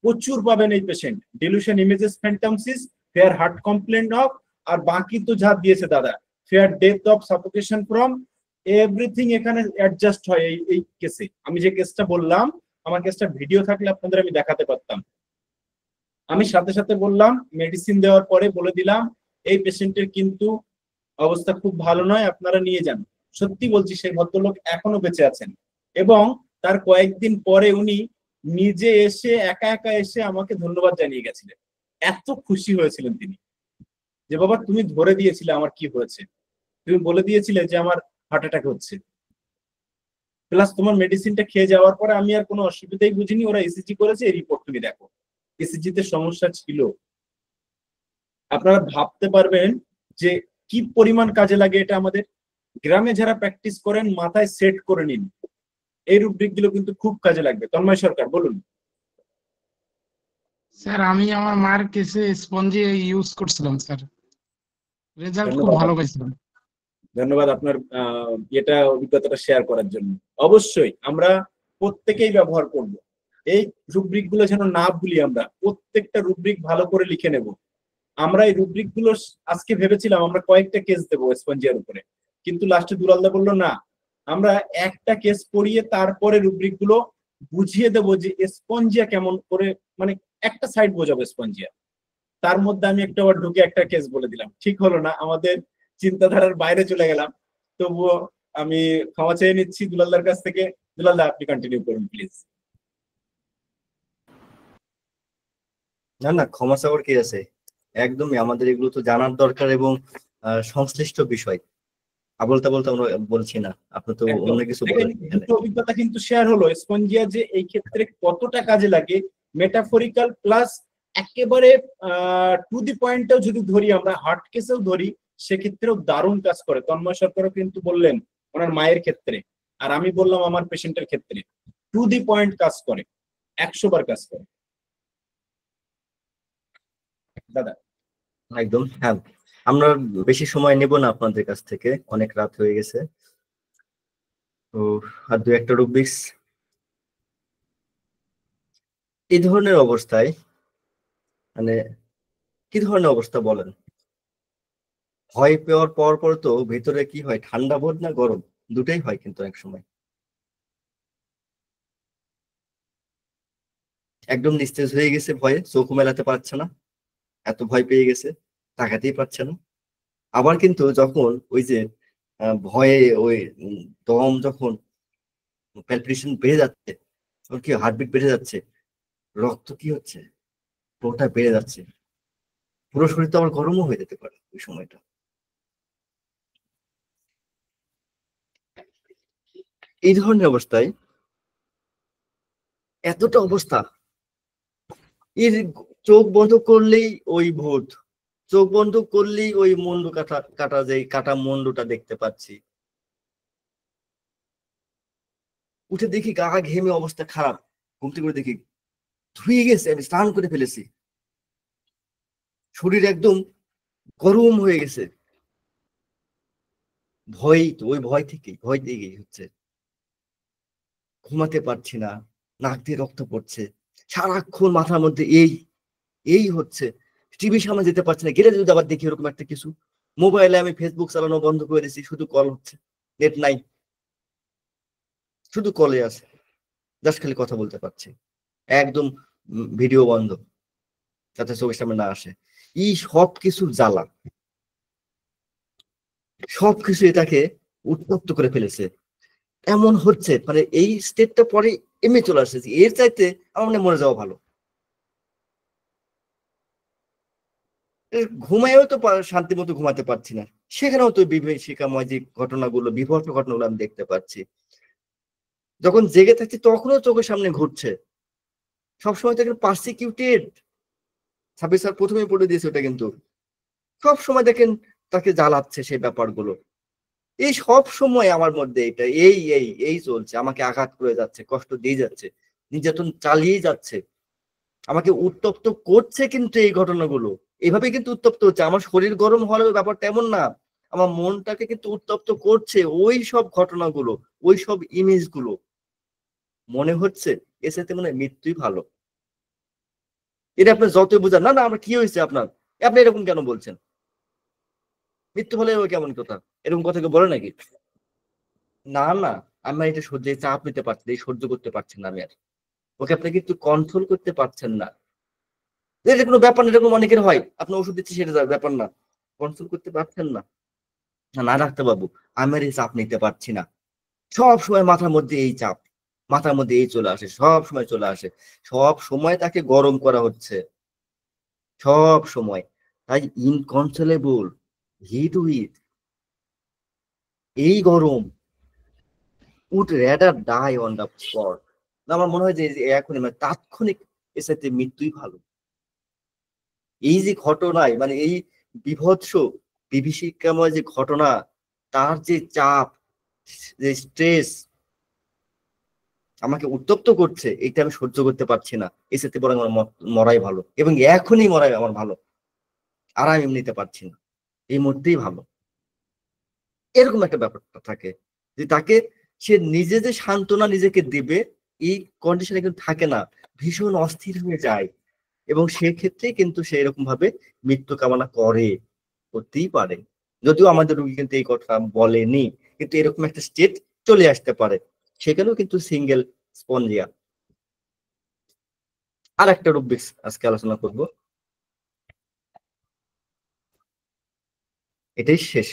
প্রচুর পাবেন এই patient. Delusion images phantasms, fear heart complain of, আর বাকি তো যা দিয়েছে দাদা, fear death of suffocation from, everything এখানে অ্যাডজাস্ট হয় এই কেসে। আমি যে কেসটা বললাম, আমার কেসটা ভিডিও থাকলে আপনাদের আমি দেখাতে পারতাম। আমি সাথে সাথে বললাম, মেডিসিন দেওয়ার পরে বলে দিলাম এই পেশেন্টের কিন্তু অবস্থা খুব ভালো নয়, আপনারা নিয়ে যান। সত্যি বলছি সেই ভদ্রলোক এখনো বেঁচে আছেন এবং তার কয়েকদিন পরে উনি নিজে এসে একা একা এসে আমাকে ধন্যবাদ জানিয়ে গেছিলেন। এত খুশি হয়েছিলেন তিনি যে বাবা তুমি ধরে দিয়েছিলে আমার কি হয়েছে, তুমি বলে দিয়েছিলে যে আমার হার্ট অ্যাটাক হচ্ছে, প্লাস তোমার মেডিসিনটা খেয়ে যাওয়ার পরে আমি আর কোনো অসুবিধাই বুঝিনি, ওরা ইসিজি করেছে, এই রিপোর্ট তুমি দেখো, ইসিজিতে সমস্যা ছিল। আপনারা ভাবতে পারবেন যে কি পরিমাণ কাজে লাগে এটা আমাদের। গ্রামে যারা প্র্যাকটিস করেন মাথায় সেট করে নিন, এই রুব্রিক গুলো কিন্তু খুব কাজে লাগবে। তন্ময় সরকার বলুন। স্যার আমি আমার মার কেসে স্পঞ্জি ইউজ করছিলাম স্যার, রেজাল্ট খুব ভালো পাইছিলাম। ধন্যবাদ আপনার এটা অভিজ্ঞতাটা শেয়ার করার জন্য। অবশ্যই আমরা প্রত্যেকেই ব্যবহার করব, এই রুব্রিক গুলো যেন না ভুলি, আমরা প্রত্যেকটা রুব্রিক ভালো করে লিখে নেব। আমরা এই রুব্রিক গুলো আজকে ভেবেছিলাম আমরা কয়েকটা কেস দেবো স্পঞ্জিয়ার উপরে, কিন্তু লাস্টে দুলালদা বললো না, আমরা একটা কেস পড়িয়ে তারপরে রুব্রিক গুলো বুঝিয়ে দেবো যে স্পঞ্জিয়া কেমন করে, মানে একটা সাইড বোঝাবো স্পঞ্জিয়া। তার মধ্যে আমি একটা বার ঢুকে একটা কেস বলে দিলাম, ঠিক হলো না, আমাদের চিন্তাধারার বাইরে চলে গেলাম। তবুও আমি ক্ষমা চেয়ে নিচ্ছি দুলালদার কাছ থেকে। দুলালদা আপনি কন্টিনিউ করুন প্লিজ। না না, ক্ষমা চাওয়ার কি আছে, একদমই আমাদের এগুলো তো জানার দরকার এবং সংশ্লিষ্ট বিষয়। আবল তাবল তো আমরা বলছি না, আপনি তো অন্য কিছু বলেন। দুটো অভিজ্ঞতা কিন্তু শেয়ার হলো, স্পঞ্জিয়া যে এই ক্ষেত্রে কতটা কাজে লাগে, মেটাফরিক্যাল প্লাস একেবারে টু দি পয়েন্টটাও যদি ধরি, আমরা হার্ট কেসেও ধরি, সেক্ষেত্রেও দারুণ কাজ করে। তন্ময় সরকারও কিন্তু বললেন ওনার মায়ের ক্ষেত্রে, আর আমি বললাম আমার পেশেন্টের ক্ষেত্রে, টু দি পয়েন্ট কাজ করে, 100 বার কাজ করে। দাদা একদম, হ্যাঁ। আমরা বেশি সময় নেব না আপনাদের কাছ থেকে, অনেক রাত হয়ে গেছে। তো আর দু একটা রুবিক্স। এই ধরনের অবস্থায় মানে কি ধরনের অবস্থা বলেন? ভয় পাওয়ার পর তো ভেতরে কি হয়, ঠান্ডা বোধ না গরম, দুটাই হয় কিন্তু এক সময়। একদম নিস্তেজ হয়ে গেছে ভয়ে, চোখ মেলাতে পারছে না, এত ভয় পেয়ে গেছে, তাকাতেই পারছে না। আবার কিন্তু যখন ওই যে ভয়ে ওই দম যখন প্যালপিটেশন বেড়ে যাচ্ছে, তখন কি হার্টবিট বেড়ে যাচ্ছে, রক্ত কি হচ্ছে, ওটা বেড়ে যাচ্ছে, পুরো শরীর তো আবার গরমও হয়ে যেতে পারে ওই সময়টা। এই ধরনের অবস্থায় এতটা অবস্থা, এর চোখ বন্ধ করলেই ওই ভূত, চোখ বন্ধ করলেই ওই মুন্ডু কাটা কাটা, যে কাটা মুন্ডুটা দেখতে পাচ্ছি। উঠে দেখি গা ঘেমে অবস্থা খারাপ, ঘুম থেকে করে দেখি ধুয়ে গেছে, আমি স্নান করে ফেলেছি, শরীর একদম গরম হয়ে গেছে। ভয় তো, ওই ভয় থেকেই হচ্ছে, ঘুমাতে পারছি না, নাক দিয়ে রক্ত পড়ছে, সারাক্ষণ মাথার মধ্যে এই হচ্ছে, টিভির সামনে যেতে পারছি না, গেলে যদি আবার দেখি এরকম একটা কিছু। মোবাইলে আমি ফেসবুক চালানো বন্ধ করে দিয়েছি, শুধু কল হচ্ছে, নেট নাই, শুধু কলে আছে, জাস্ট খালি কথা বলতে পারছি, একদম ভিডিও বন্ধ, যাতে চোখের সামনে না আসে। এই সব কিছুর জ্বালা, সবকিছু এটাকে উত্তপ্ত করে ফেলেছে। এমন হচ্ছে মানে এই স্টেটটা পরে এমনি চলে আসছে, এর চাইতে আমার মনে হয় মরে যাওয়া ভালো। ঘুমাইও তো শান্তি মতো ঘুমাতে পারছি না, সেখানেও তো বিভীষিকাময় যে ঘটনাগুলো, বিভৎস ঘটনাগুলো আমি দেখতে পাচ্ছি। যখন জেগে থাকছি তখনও চোখের সামনে ঘুরছে, সবসময় তো পারসিকিউটেড। সাবির স্যার প্রথমেই পড়ে দিয়েছে ওটা, কিন্তু সব সময় দেখেন তাকে জ্বালাচ্ছে সেই ব্যাপারগুলো। এই সব সময় আমার মধ্যে এটা এই চলছে, আমাকে আঘাত করে যাচ্ছে, কষ্ট দিয়ে যাচ্ছে, নির্যাতন চালিয়ে যাচ্ছে, আমাকে উত্তপ্ত করছে। কিন্তু এই ঘটনাগুলো এভাবে কিন্তু উত্তপ্ত হচ্ছে, আমার শরীর গরম হওয়ার ব্যাপারটা এমন না, আমার মনটাকে কিন্তু উত্তপ্ত করছে ওই সব ঘটনাগুলো, ওই সব ইমেজগুলো। মনে হচ্ছে এর সাথে মনে হয় মৃত্যুই ভালো। এটা আপনার যতই বোঝান, না না আমার কি হয়েছে আপনার, আপনি এরকম কেন বলছেন, মৃত্যু হলে ওই কেমন কথা, এরকম কথা কেউ বলে নাকি? না না, আমি এটা সহ্য, চাপ নিতে পারছি, এই সহ্য করতে পারছি না আমি আর, ওকে আপনি কিন্তু কন্ট্রোল করতে পারছেন না। এটা কোনো ব্যাপার না, এরকম অনেকের হয়, আপনার ওষুধ দিচ্ছি সেটা ব্যাপার না, কন্ট্রোল করতে পারছেন না। না ডাক্তার বাবু, আমি আর এই চাপ নিতে পারছি না, সব সময় মাথার মধ্যে এই চাপ, মাথার মধ্যে এই চলে আসে, সব সময় চলে আসে, সব সময় তাকে গরম করা হচ্ছে, সব সময়। তাই ইনকন্ট্রোলেবল হিট উইথ এই গরম, would rather die on the spot. আমার মনে হয় যে এখনই মানে তাৎক্ষণিক এর সাথে মৃত্যুই ভালো। এই যে ঘটনায় মানে এই বিভৎস বিভীষিকাময় যে ঘটনা, তার যে চাপ, যে স্ট্রেস আমাকে উত্তপ্ত করছে, এটা আমি সহ্য করতে পারছি না, এর সাথে বরং আমার মরাই ভালো, এবং এখনই মরাই আমার ভালো, আর আমি নিতে পারছি না, এই মুহূর্তেই ভালো। এরকম একটা ব্যাপারটা থাকে যে তাকে, সে নিজে যে সান্ত্বনা নিজেকে দেবে এই কন্ডিশনে কিন্তু থাকে না, ভীষণ অস্থির হয়ে যায়, এবং সেক্ষেত্রে কিন্তু সে এরকম ভাবে মৃত্যু কামনা করতেই পারে। যদিও আমাদের রোগী কিন্তু এই কথা বলেনি, কিন্তু এরকম একটা স্টেট চলে আসতে পারে, সেখানেও কিন্তু সিঙ্গেল স্পঞ্জিয়া। আর একটা রুবিক্স আজকে আলোচনা করব, এটাই শেষ।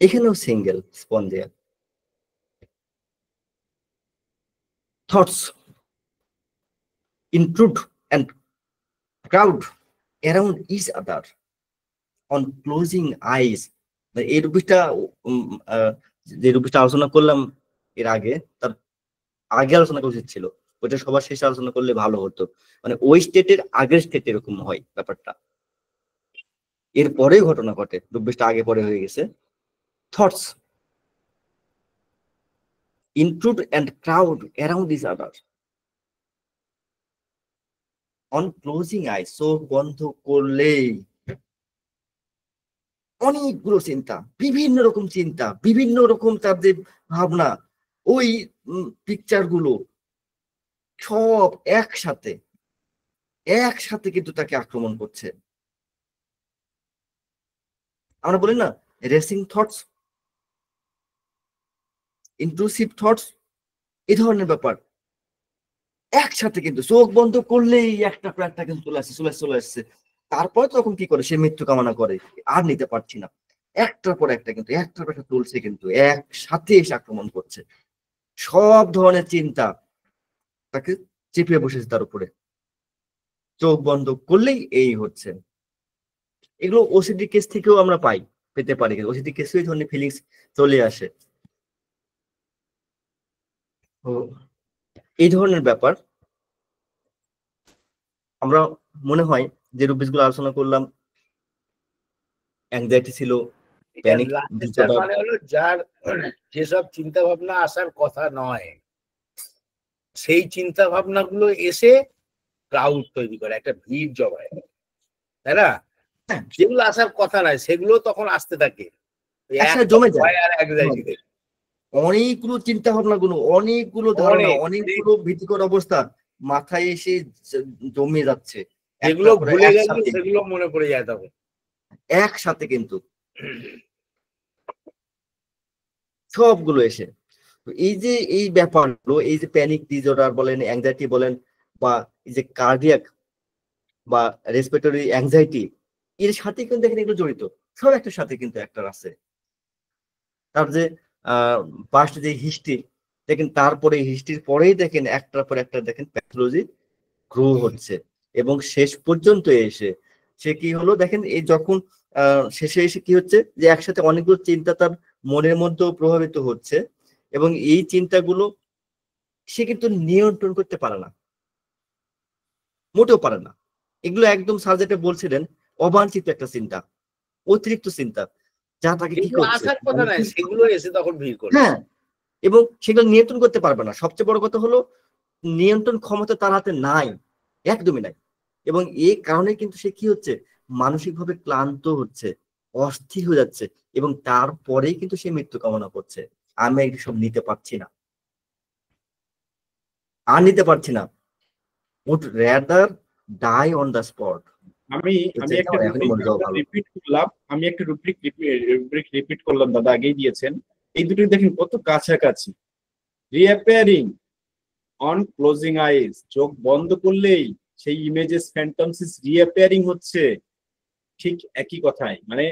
এখানেও single Spongia. Thoughts intrude and crowd around each other on closing eyes। এই রুবিকটা যে রুবিকটা আলোচনা করলাম এর আগে, তার আগে আলোচনা করা উচিত ছিল, ওইটা সবার শেষে আলোচনা করলে ভালো হতো। মানে ওই স্টেটের আগের স্টেট এরকম হয় ব্যাপারটা, এরপরে ঘটনা ঘটে, রুবিকটা আগে পরে হয়ে গেছে। Thoughts intrude and crowd around each other on closing I, চোখ বন্ধ করলেই অনেকগুলো চিন্তা, বিভিন্ন রকম চিন্তা, বিভিন্ন রকম তাদের ভাবনা, ওই পিকচার গুলো সব একসাথে একসাথে কিন্তু তাকে আক্রমণ করছে। আমরা বলি না রেসিং থটস, ইন্ট্রুসিভ থটস, এই ধরনের ব্যাপার একসাথে কিন্তু চোখ বন্ধ করলেই একটা পর একটা কিন্তু চলে আসছে। তারপরে তখন কি করে, সে মৃত্যু কামনা করে, আর নিতে পারছি না, একটার পর একটা কিন্তু একটার পর একটা তুলছে, কিন্তু একসাথে এসে আক্রমণ করছে। সব ধরনের চিন্তা তাকে চেপে বসেছে তার উপরে, চোখ বন্ধ করলেই এই হচ্ছে। এগুলো ওসিডি কেস থেকেও আমরা পেতে পারি, ওসিডি কেসে এই ধরনের ফিলিংস চলে আসে। এই ধরনের ব্যাপার আমরা মনে হয় যে রুবিস গুলো আলোচনা করলাম, অ্যাংজাইটি ছিল, প্যানিক, মানে হলো যার যেসব চিন্তা ভাবনা আসার কথা নয়, সেই চিন্তা ভাবনা গুলো এসে ক্রাউড তৈরি করে, একটা ভিড় জমায়, তাই না? যেগুলো আসার কথা নয় সেগুলো তখন আসতে থাকে, জমে যায় আর অ্যাংজাইটি থেকে। অনেকগুলো চিন্তা ভাবনা গুলো, অনেকগুলো ধারণা, অনেকগুলো ভীতিকর অবস্থা মাথায় এসে জমে যাচ্ছে, যেগুলো ভুলে গেলে সেগুলো মনে পড়ে যায় তখন একসাথে, কিন্তু সবগুলো এসে। এই যে এই ব্যাপারগুলো, এই যে প্যানিক ডিসঅর্ডার বলেন, অ্যাংজাইটি বলেন, বা এই যে কার্ডিয়াক বা রেসপিরেটরি অ্যাংজাইটি, এর সাথে কিন্তু দেখেন এগুলো জড়িত, সব একটার সাথে কিন্তু একটা আছে। তার যে পাস্ট যে হিস্ট্রি দেখেন, তারপরে হিস্ট্রির পরেই দেখেন একটার পর একটা দেখেন প্যাথোলজি গ্রো হচ্ছে, এবং শেষ পর্যন্ত এসে সে কি হলো দেখেন, এই যখন শেষে এসে কি হচ্ছে, যে একসাথে অনেকগুলো চিন্তা তার মনের মধ্যেও প্রভাবিত হচ্ছে, এবং এই চিন্তাগুলো সে কিন্তু নিয়ন্ত্রণ করতে পারে না, মোটেও পারে না। এগুলো একদম সাবজেক্টে বলছিলেন অবাঞ্ছিত একটা চিন্তা, অতিরিক্ত চিন্তা, যা তাকে কি করছে, আসার কথা নয় সেগুলো এসে তখন ভিড় করে। হ্যাঁ, এবং সেগুলো নিয়ন্ত্রণ করতে পারবে না। সবচেয়ে বড় কথা হলো নিয়ন্ত্রণ ক্ষমতা তার হাতে নাই, একদমই নাই। এবং এই কারণে কিন্তু সে কি হচ্ছে, মানসিকভাবে ক্লান্ত হচ্ছে, অস্থির হয়ে যাচ্ছে, এবং তারপরেই কিন্তু সে মৃত্যু কামনা করছে। আমি এইসব নিতে পারছি না, আর নিতে পারছি না, would rather die on the spot। আমি একটা রুব্রিক রিপিট করলাম, দাদা আগেই দিয়েছেন। এই দুটো দেখেন কত কাছাকাছি। রিঅ্যাপিয়ারিং অন ক্লোজিং আইজ, চোখ বন্ধ করলেই সেই ইমেজেস ফ্যান্টমসিস রিঅ্যাপিয়ারিং হচ্ছে, ঠিক একই কথাই। মানে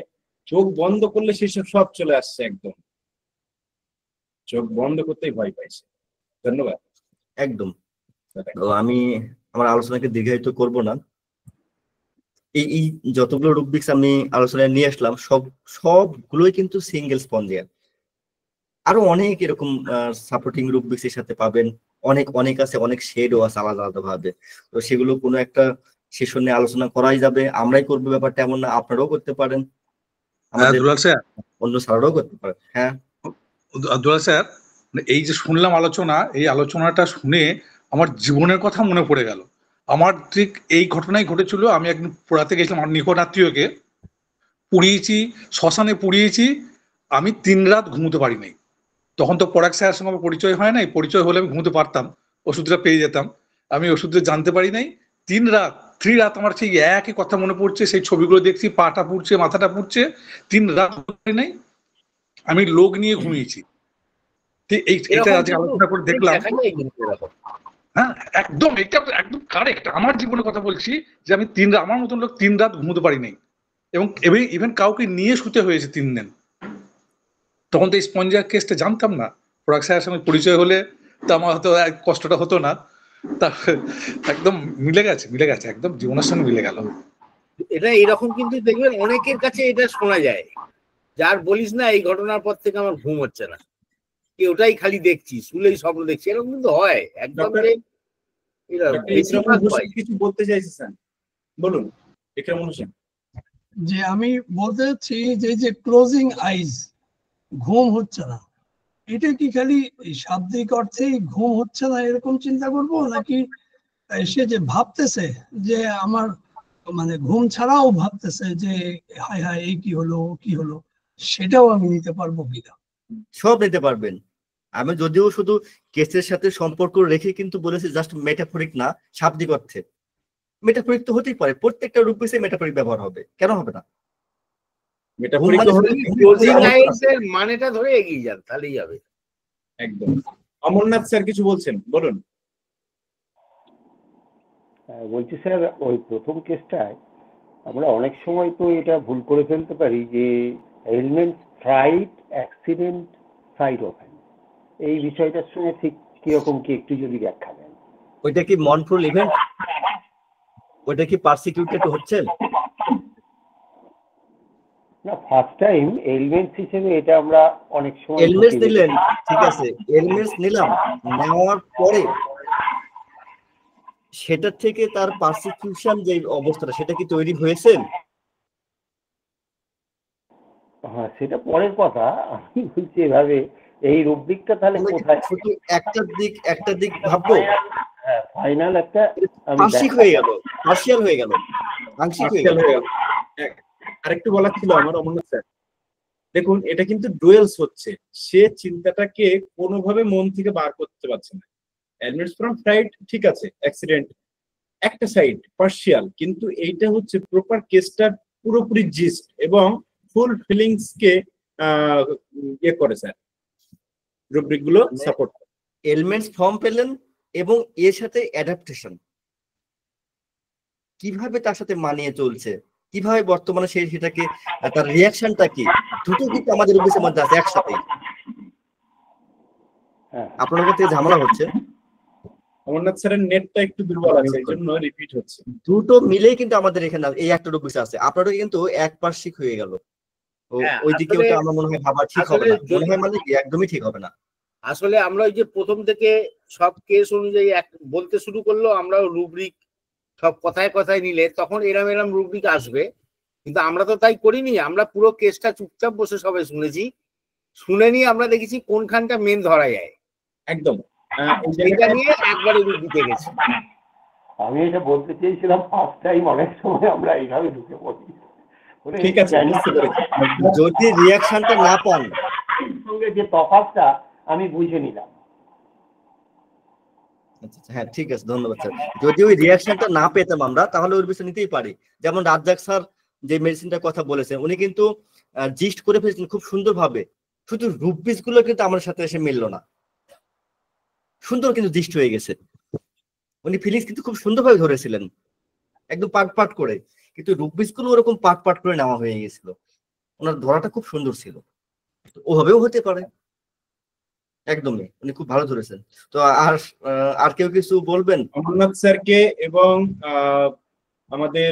চোখ বন্ধ করলে সেসব সব চলে আসছে, একদম চোখ বন্ধ করতেই ভয় পাইছে। ধন্যবাদ। একদম। আমি আমার আলোচনাকে দীর্ঘায়িত করব না। এই যতগুলো রুব্রিক্স আমি আলোচনায় নিয়ে আসলাম সবগুলোই কিন্তু সিঙ্গেল স্পঞ্জিয়া। আরো অনেক এরকম সাপোর্টিং রুব্রিক্স এর সাথে পাবেন, অনেক আছে, অনেক শেডও আছে আলাদা আলাদা ভাবে। তো সেগুলো কোনো একটা সেশনে আলোচনা করাই যাবে, আমরাই করবো ব্যাপারটা এমন না, আপনারাও করতে পারেন, আমাদের অন্য স্যাররাও করতে পারেন। হ্যাঁ দুলাল স্যার, এই যে শুনলাম আলোচনা, এই আলোচনাটা শুনে আমার জীবনের কথা মনে পড়ে গেল। আমার ঠিক এই ঘটনাই ঘটেছিল। আমি একদিন পোড়াতে গেছিলাম, আমার নিকট আত্মীয়কে পুড়িয়েছি, শ্মশানে পুড়িয়েছি। আমি 3 রাত ঘুমোতে পারি নাই। তখন তো পরাগ স্যারের সঙ্গে আমার পরিচয় হয় নাই, পরিচয় হলে আমি ঘুমোতে পারতাম, ওষুধটা পেয়ে যেতাম। আমি ওষুধটা জানতে পারি নাই। 3 রাত আমার সেই একই কথা মনে পড়ছে, সেই ছবিগুলো দেখছি, পাটা পুড়ছে, মাথাটা পুড়ছে, 3 রাত পারি নাই। আমি লোক নিয়ে ঘুমিয়েছি। এটা আজকে আলোচনা করে দেখলাম। হ্যাঁ, একদম এটা একদম কারেক্ট। আমার জীবনের কথা বলছি যে আমি আমার মতন লোক 3 রাত ঘুমোতে পারি নাই, এবং ইভেন কাউকে নিয়ে শুতে হয়েছে 3 দিন। তখন তো এই স্পঞ্জিয়ার কেসটা জানতাম না। পরাগ স্যারের সঙ্গে পরিচয় হলে তো আমার হয়তো কষ্টটা হতো না। তা একদম মিলে গেছে, একদম জীবনের সঙ্গে মিলে গেল। এটা এরকম কিন্তু দেখবেন অনেকের কাছে এটা শোনা যায়, যার বলিস না এই ঘটনার পর থেকে আমার ঘুম হচ্ছে না, ওটাই খালি দেখছি, শুলেই স্বপ্ন দেখছি, এরকম কিন্তু হয় একদম। কিছু বলতে চাইছি স্যার, বলুন। যে আমি বলতে চাচ্ছি যে ক্লোজিং আইজ, ঘুম হচ্ছে না, এটা কি খালি শাব্দিক অর্থে ঘুম হচ্ছে না এরকম চিন্তা করব, নাকি সে যে ভাবতেছে যে আমার মানে ঘুম ছাড়াও ভাবতেছে যে হায় হায় এই কি হলো কি হলো, সেটাও আমি নিতে পারবো কিনা? সব নিতে পারবেন। আমি যদিও শুধু কেসের সাথে সম্পর্ক রেখে কিন্তু বলেছি জাস্ট মেটাফরিক না, শাব্দিক অর্থে। মেটাফরিক তো হতেই পারে, প্রত্যেকটা রূপে মেটাফরিক ব্যবহার হবে, কেন হবে না? মেটাফরিক ক্লোজিং আইজ এর মানেটা ধরে এগিয়ে যান, তাহলেই হবে। একদম। অমরনাথ স্যার কিছু বলছেন, বলুন। বলছি স্যার, ওই প্রথম কেসটায় আমরা অনেক সময় তো এটা ভুল করে ফেলতে পারি যে elements fruit accident side offence, এই বিষয়টার সঙ্গে ঠিক কিরকম কি একটু যদি ব্যাখ্যা দেন। ওইটা কি মনফুল ইভেন্ট? ওইটা কি পারসিকিউটেড হচ্ছেন? না, ফার্স্ট টাইম এলিমেন্টস হিসেবে এটা আমরা অনেক সময় এলিমেন্টস নিলেন, ঠিক আছে, এলিমেন্টস নিলাম, নেওয়ার পরে সেটা থেকে তার পারসিকিউশন যে অবস্থাটা সেটা কি তৈরি হয়েছে? হ্যাঁ, সেটা পরের কথা। আমি বলছি এভাবে এই রুব্রিকটা তাহলে কোথায়? শুধু একটা দিক ভাববো, হ্যাঁ, ফাইনাল একটা পার্শ্বিক হয়ে গেল, পার্শিয়াল হয়ে গেল, আংশিক হয়ে গেল। আরেকটু বলার ছিল আমার অমরনাথ স্যার, দেখুন এটা কিন্তু ডুয়েলস হচ্ছে, সে চিন্তাটাকে কোনোভাবে মন থেকে বার করতে পারছে না। এলিমেন্টস ফ্রম ফ্রাইট ঠিক আছে, অ্যাক্সিডেন্ট একটা সাইড পার্শিয়াল, কিন্তু এইটা হচ্ছে প্রপার কেসটার পুরোপুরি জিস্ট এবং ফুল ফিলিংস কে ইয়ে করে স্যার, রুব্রিক গুলো সাপোর্ট করে। এলিমেন্টস ফর্ম পেলেন এবং এর সাথে অ্যাডাপ্টেশন কিভাবে তার সাথে মানিয়ে চলছে, কিভাবে বর্তমানে সেটাকে তার রিয়াকশনটা কি, দুটো কিন্তু আমাদের অফিসের মধ্যে আছে একসাথে। আপনার কাছে ঝামেলা হচ্ছে, অমরনাথ স্যারের নেটটা একটু দুর্বল আছে, এই জন্য রিপিট হচ্ছে। দুটো মিলেই কিন্তু আমাদের এখানে এই একটা অফিস আছে, আপনারও কিন্তু একপার্শ্বিক হয়ে গেল। ওই দিকে ওটা আমার মনে হয় ভাবা ঠিক হবে না, মনে হয় মানে একদমই ঠিক হবে না। আসলে আমরা ওই যে প্রথম থেকে সব কেস অনুযায়ী বলতে শুরু করলো, আমরাও রুব্রিক সব কথায় কথায় নিলে তখন এরম রুব্রিক আসবে, কিন্তু আমরা তো তাই করিনি। আমরা পুরো কেসটা চুপচাপ বসে সবাই শুনেছি, শুনে নিয়ে আমরা দেখেছি কোনখানটা মেন ধরা যায়। একদম এটা নিয়ে একবারে রুব্রিকে গেছি। আমি এটা বলতে চেয়েছিলাম, ফার্স্ট টাইম অনেক সময় আমরা এইভাবে ঢুকে পড়ি। ঠিক আছে, যদি রিয়াকশনটা না পান, সঙ্গে যে তফাৎটা আমি বুঝে নিলাম। হ্যাঁ ঠিক আছে, ধন্যবাদ স্যার। যদি ওই রিয়াকশনটা না পেতাম আমরা, তাহলে ওর বিষয় নিতেই পারি। যেমন রাজ্জাক স্যার যে মেডিসিনটার কথা বলেছেন, উনি কিন্তু জিস্ট করে ফেলেছেন খুব সুন্দরভাবে, শুধু রুব্রিক্স গুলো কিন্তু আমার সাথে এসে মিললো না, সুন্দর কিন্তু জিস্ট হয়ে গেছে। উনি ফিলিংস কিন্তু খুব সুন্দরভাবে ধরেছিলেন, একদম পার্ট পার্ট করে, কিন্তু রুব্রিক্স গুলো ওরকম পার্ট পার্ট করে নেওয়া হয়ে গেছিল। ওনার ধরাটা খুব সুন্দর ছিল, ওভাবেও হতে পারে। একদমই, উনি খুব ভালো ধরেছেন। তো আর কেউ কিছু বলবেন? অমরনাথ স্যারকে এবং আমাদের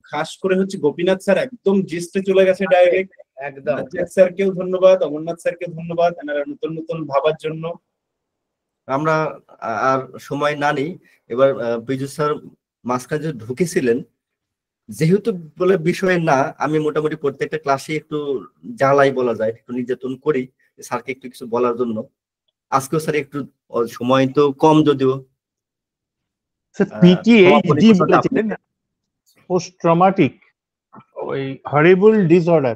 খাস করে হচ্ছে গোপীনাথ স্যার একদম জিস্টে চলে গেছে ডাইরেক্ট। একদম স্যারকেও ধন্যবাদ, অমরনাথ স্যারকে ধন্যবাদ, এনারা নতুন নতুন ভাবার জন্য। আমরা আর সময় না নিই, এবার বিজু স্যার মাঝখানে যে ঢুকেছিলেন, যেহেতু বলে বিষয় না, আমি মোটামুটি প্রত্যেকটা ক্লাসে একটু জ্বালাই বলা যায়, একটু নির্যাতন করি স্যারকে একটু কিছু বলার জন্য। আজকেও স্যার একটু সময় তো কম, যদিও পিটিএইচডি বলেছিলেন, পোস্ট ট্রমাটিক ওই হরিবল ডিসঅর্ডার,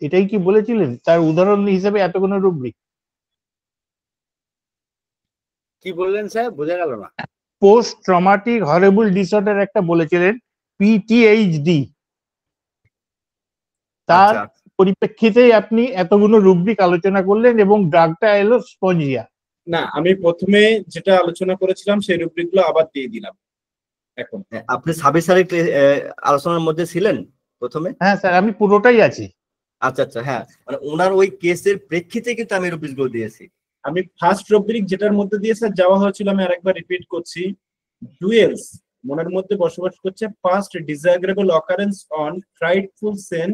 এটাই কি বলেছিলেন? তার উদাহরণ হিসেবে এতগুলো রুব্রিক কি বললেন স্যার, বোঝা গেল না। পোস্ট ট্রমাটিক হরিবল ডিসঅর্ডার একটা বলেছিলেন, পিটিএইচডি, তার পরিপ্রেক্ষিতেই আপনি এতগুলো রুব্রিক আলোচনা করলেন এবং ড্রাগটা এলো স্পঞ্জিয়া। না, আমি প্রথমে যেটা আলোচনা করেছিলাম সেই রুব্রিক গুলো আবার দিয়ে দিলাম। এখন আপনি সাবির স্যারের আলোচনার মধ্যে ছিলেন প্রথমে? হ্যাঁ স্যার, আমি পুরোটাই আছি। আচ্ছা আচ্ছা, হ্যাঁ, মানে ওনার ওই কেসের প্রেক্ষিতে কিন্তু আমি রুব্রিক গুলো দিয়েছি। আমি ফার্স্ট রুব্রিক যেটার মধ্যে দিয়ে স্যার যাওয়া হয়েছিল, আমি আরেকবার রিপিট করছি। ডুয়েলস মনের মধ্যে বসবাস করছে, past disagreeable occurrence on frightful scene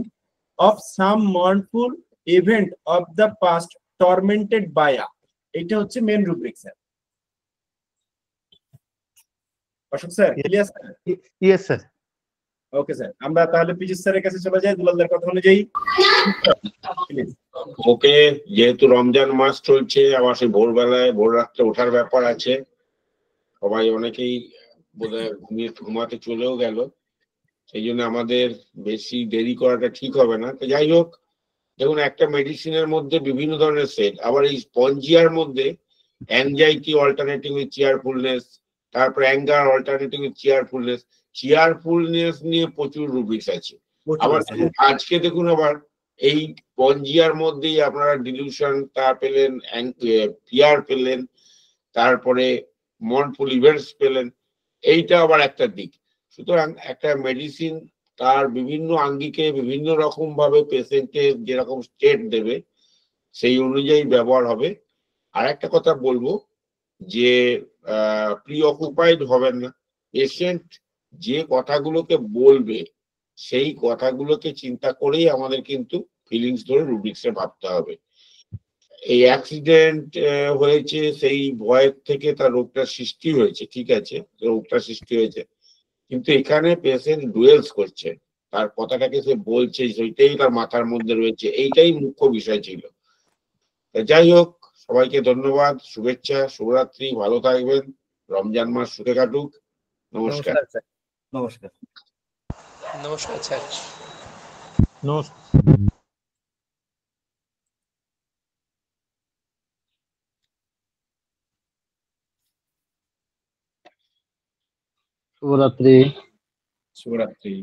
of some mournful event of the past tormented by a, এটা হচ্ছে main rubric sir. Ashok sir clear sir? Yes sir. Okay sir, আমরা তাহলে পিজি স্যারের কাছে চলে যাই দুলালদার কথা অনুযায়ী। ওকে, যেহেতু রমজান মাস চলছে, আবার সেই ভোরবেলায় ভোর রাত্রে ওঠার ব্যাপার আছে, সবাই অনেকেই বোধহয় ঘুমাতে চলেও গেল, সেই জন্য আমাদের বেশি দেরি করাটা ঠিক হবে না। তো যাই হোক, দেখুন একটা মেডিসিনের মধ্যে বিভিন্ন ধরনের সেট, আবার এই স্পঞ্জিয়ার মধ্যে অ্যাংজাইটি অল্টারনেটিং উইথ চেয়ারফুলনেস, তারপর অ্যাঙ্গার অল্টারনেটিং উইথ চেয়ারফুলনেস নিয়ে প্রচুর রুব্রিক্স আছে। আবার আজকে দেখুন আবার এই স্পঞ্জিয়ার মধ্যেই আপনারা ডিলিউশন তা পেলেন, ফিয়ার পেলেন, তারপরে মনফুল ইভেন্টস পেলেন, এইটা আবার একটা দিক। সুতরাং একটা মেডিসিন তার বিভিন্ন আঙ্গিকে বিভিন্ন রকম ভাবে পেশেন্টকে যেরকম স্টেট দেবে সেই অনুযায়ী ব্যবহার হবে। আর একটা কথা বলবো যে প্রিঅকুপাইড হবেন না। পেশেন্ট যে কথাগুলোকে বলবে সেই কথাগুলোকে চিন্তা করেই আমাদের কিন্তু ফিলিংস ধরে রুব্রিক্সে ভাবতে হবে। এই অ্যাক্সিডেন্ট হয়েছে সেই ভয়ের থেকে তার রোগটা সৃষ্টি হয়েছে, ঠিক আছে, রোগটা সৃষ্টি হয়েছে, কিন্তু এখানে পেশেন্ট ডুয়েলস করছে, তার কথাটাকে সে বলছে, সেইটাই তার মাথার মধ্যে রয়েছে, এইটাই মুখ্য বিষয় ছিল। যাই হোক, সবাইকে ধন্যবাদ, শুভেচ্ছা, শুভরাত্রি, ভালো থাকবেন, রমজান মাস সুখে কাটুক। নমস্কার। নমস্কার। নমস্কার স্যার। নমস্কার। শুভরাত্রি। শুভরাত্রি।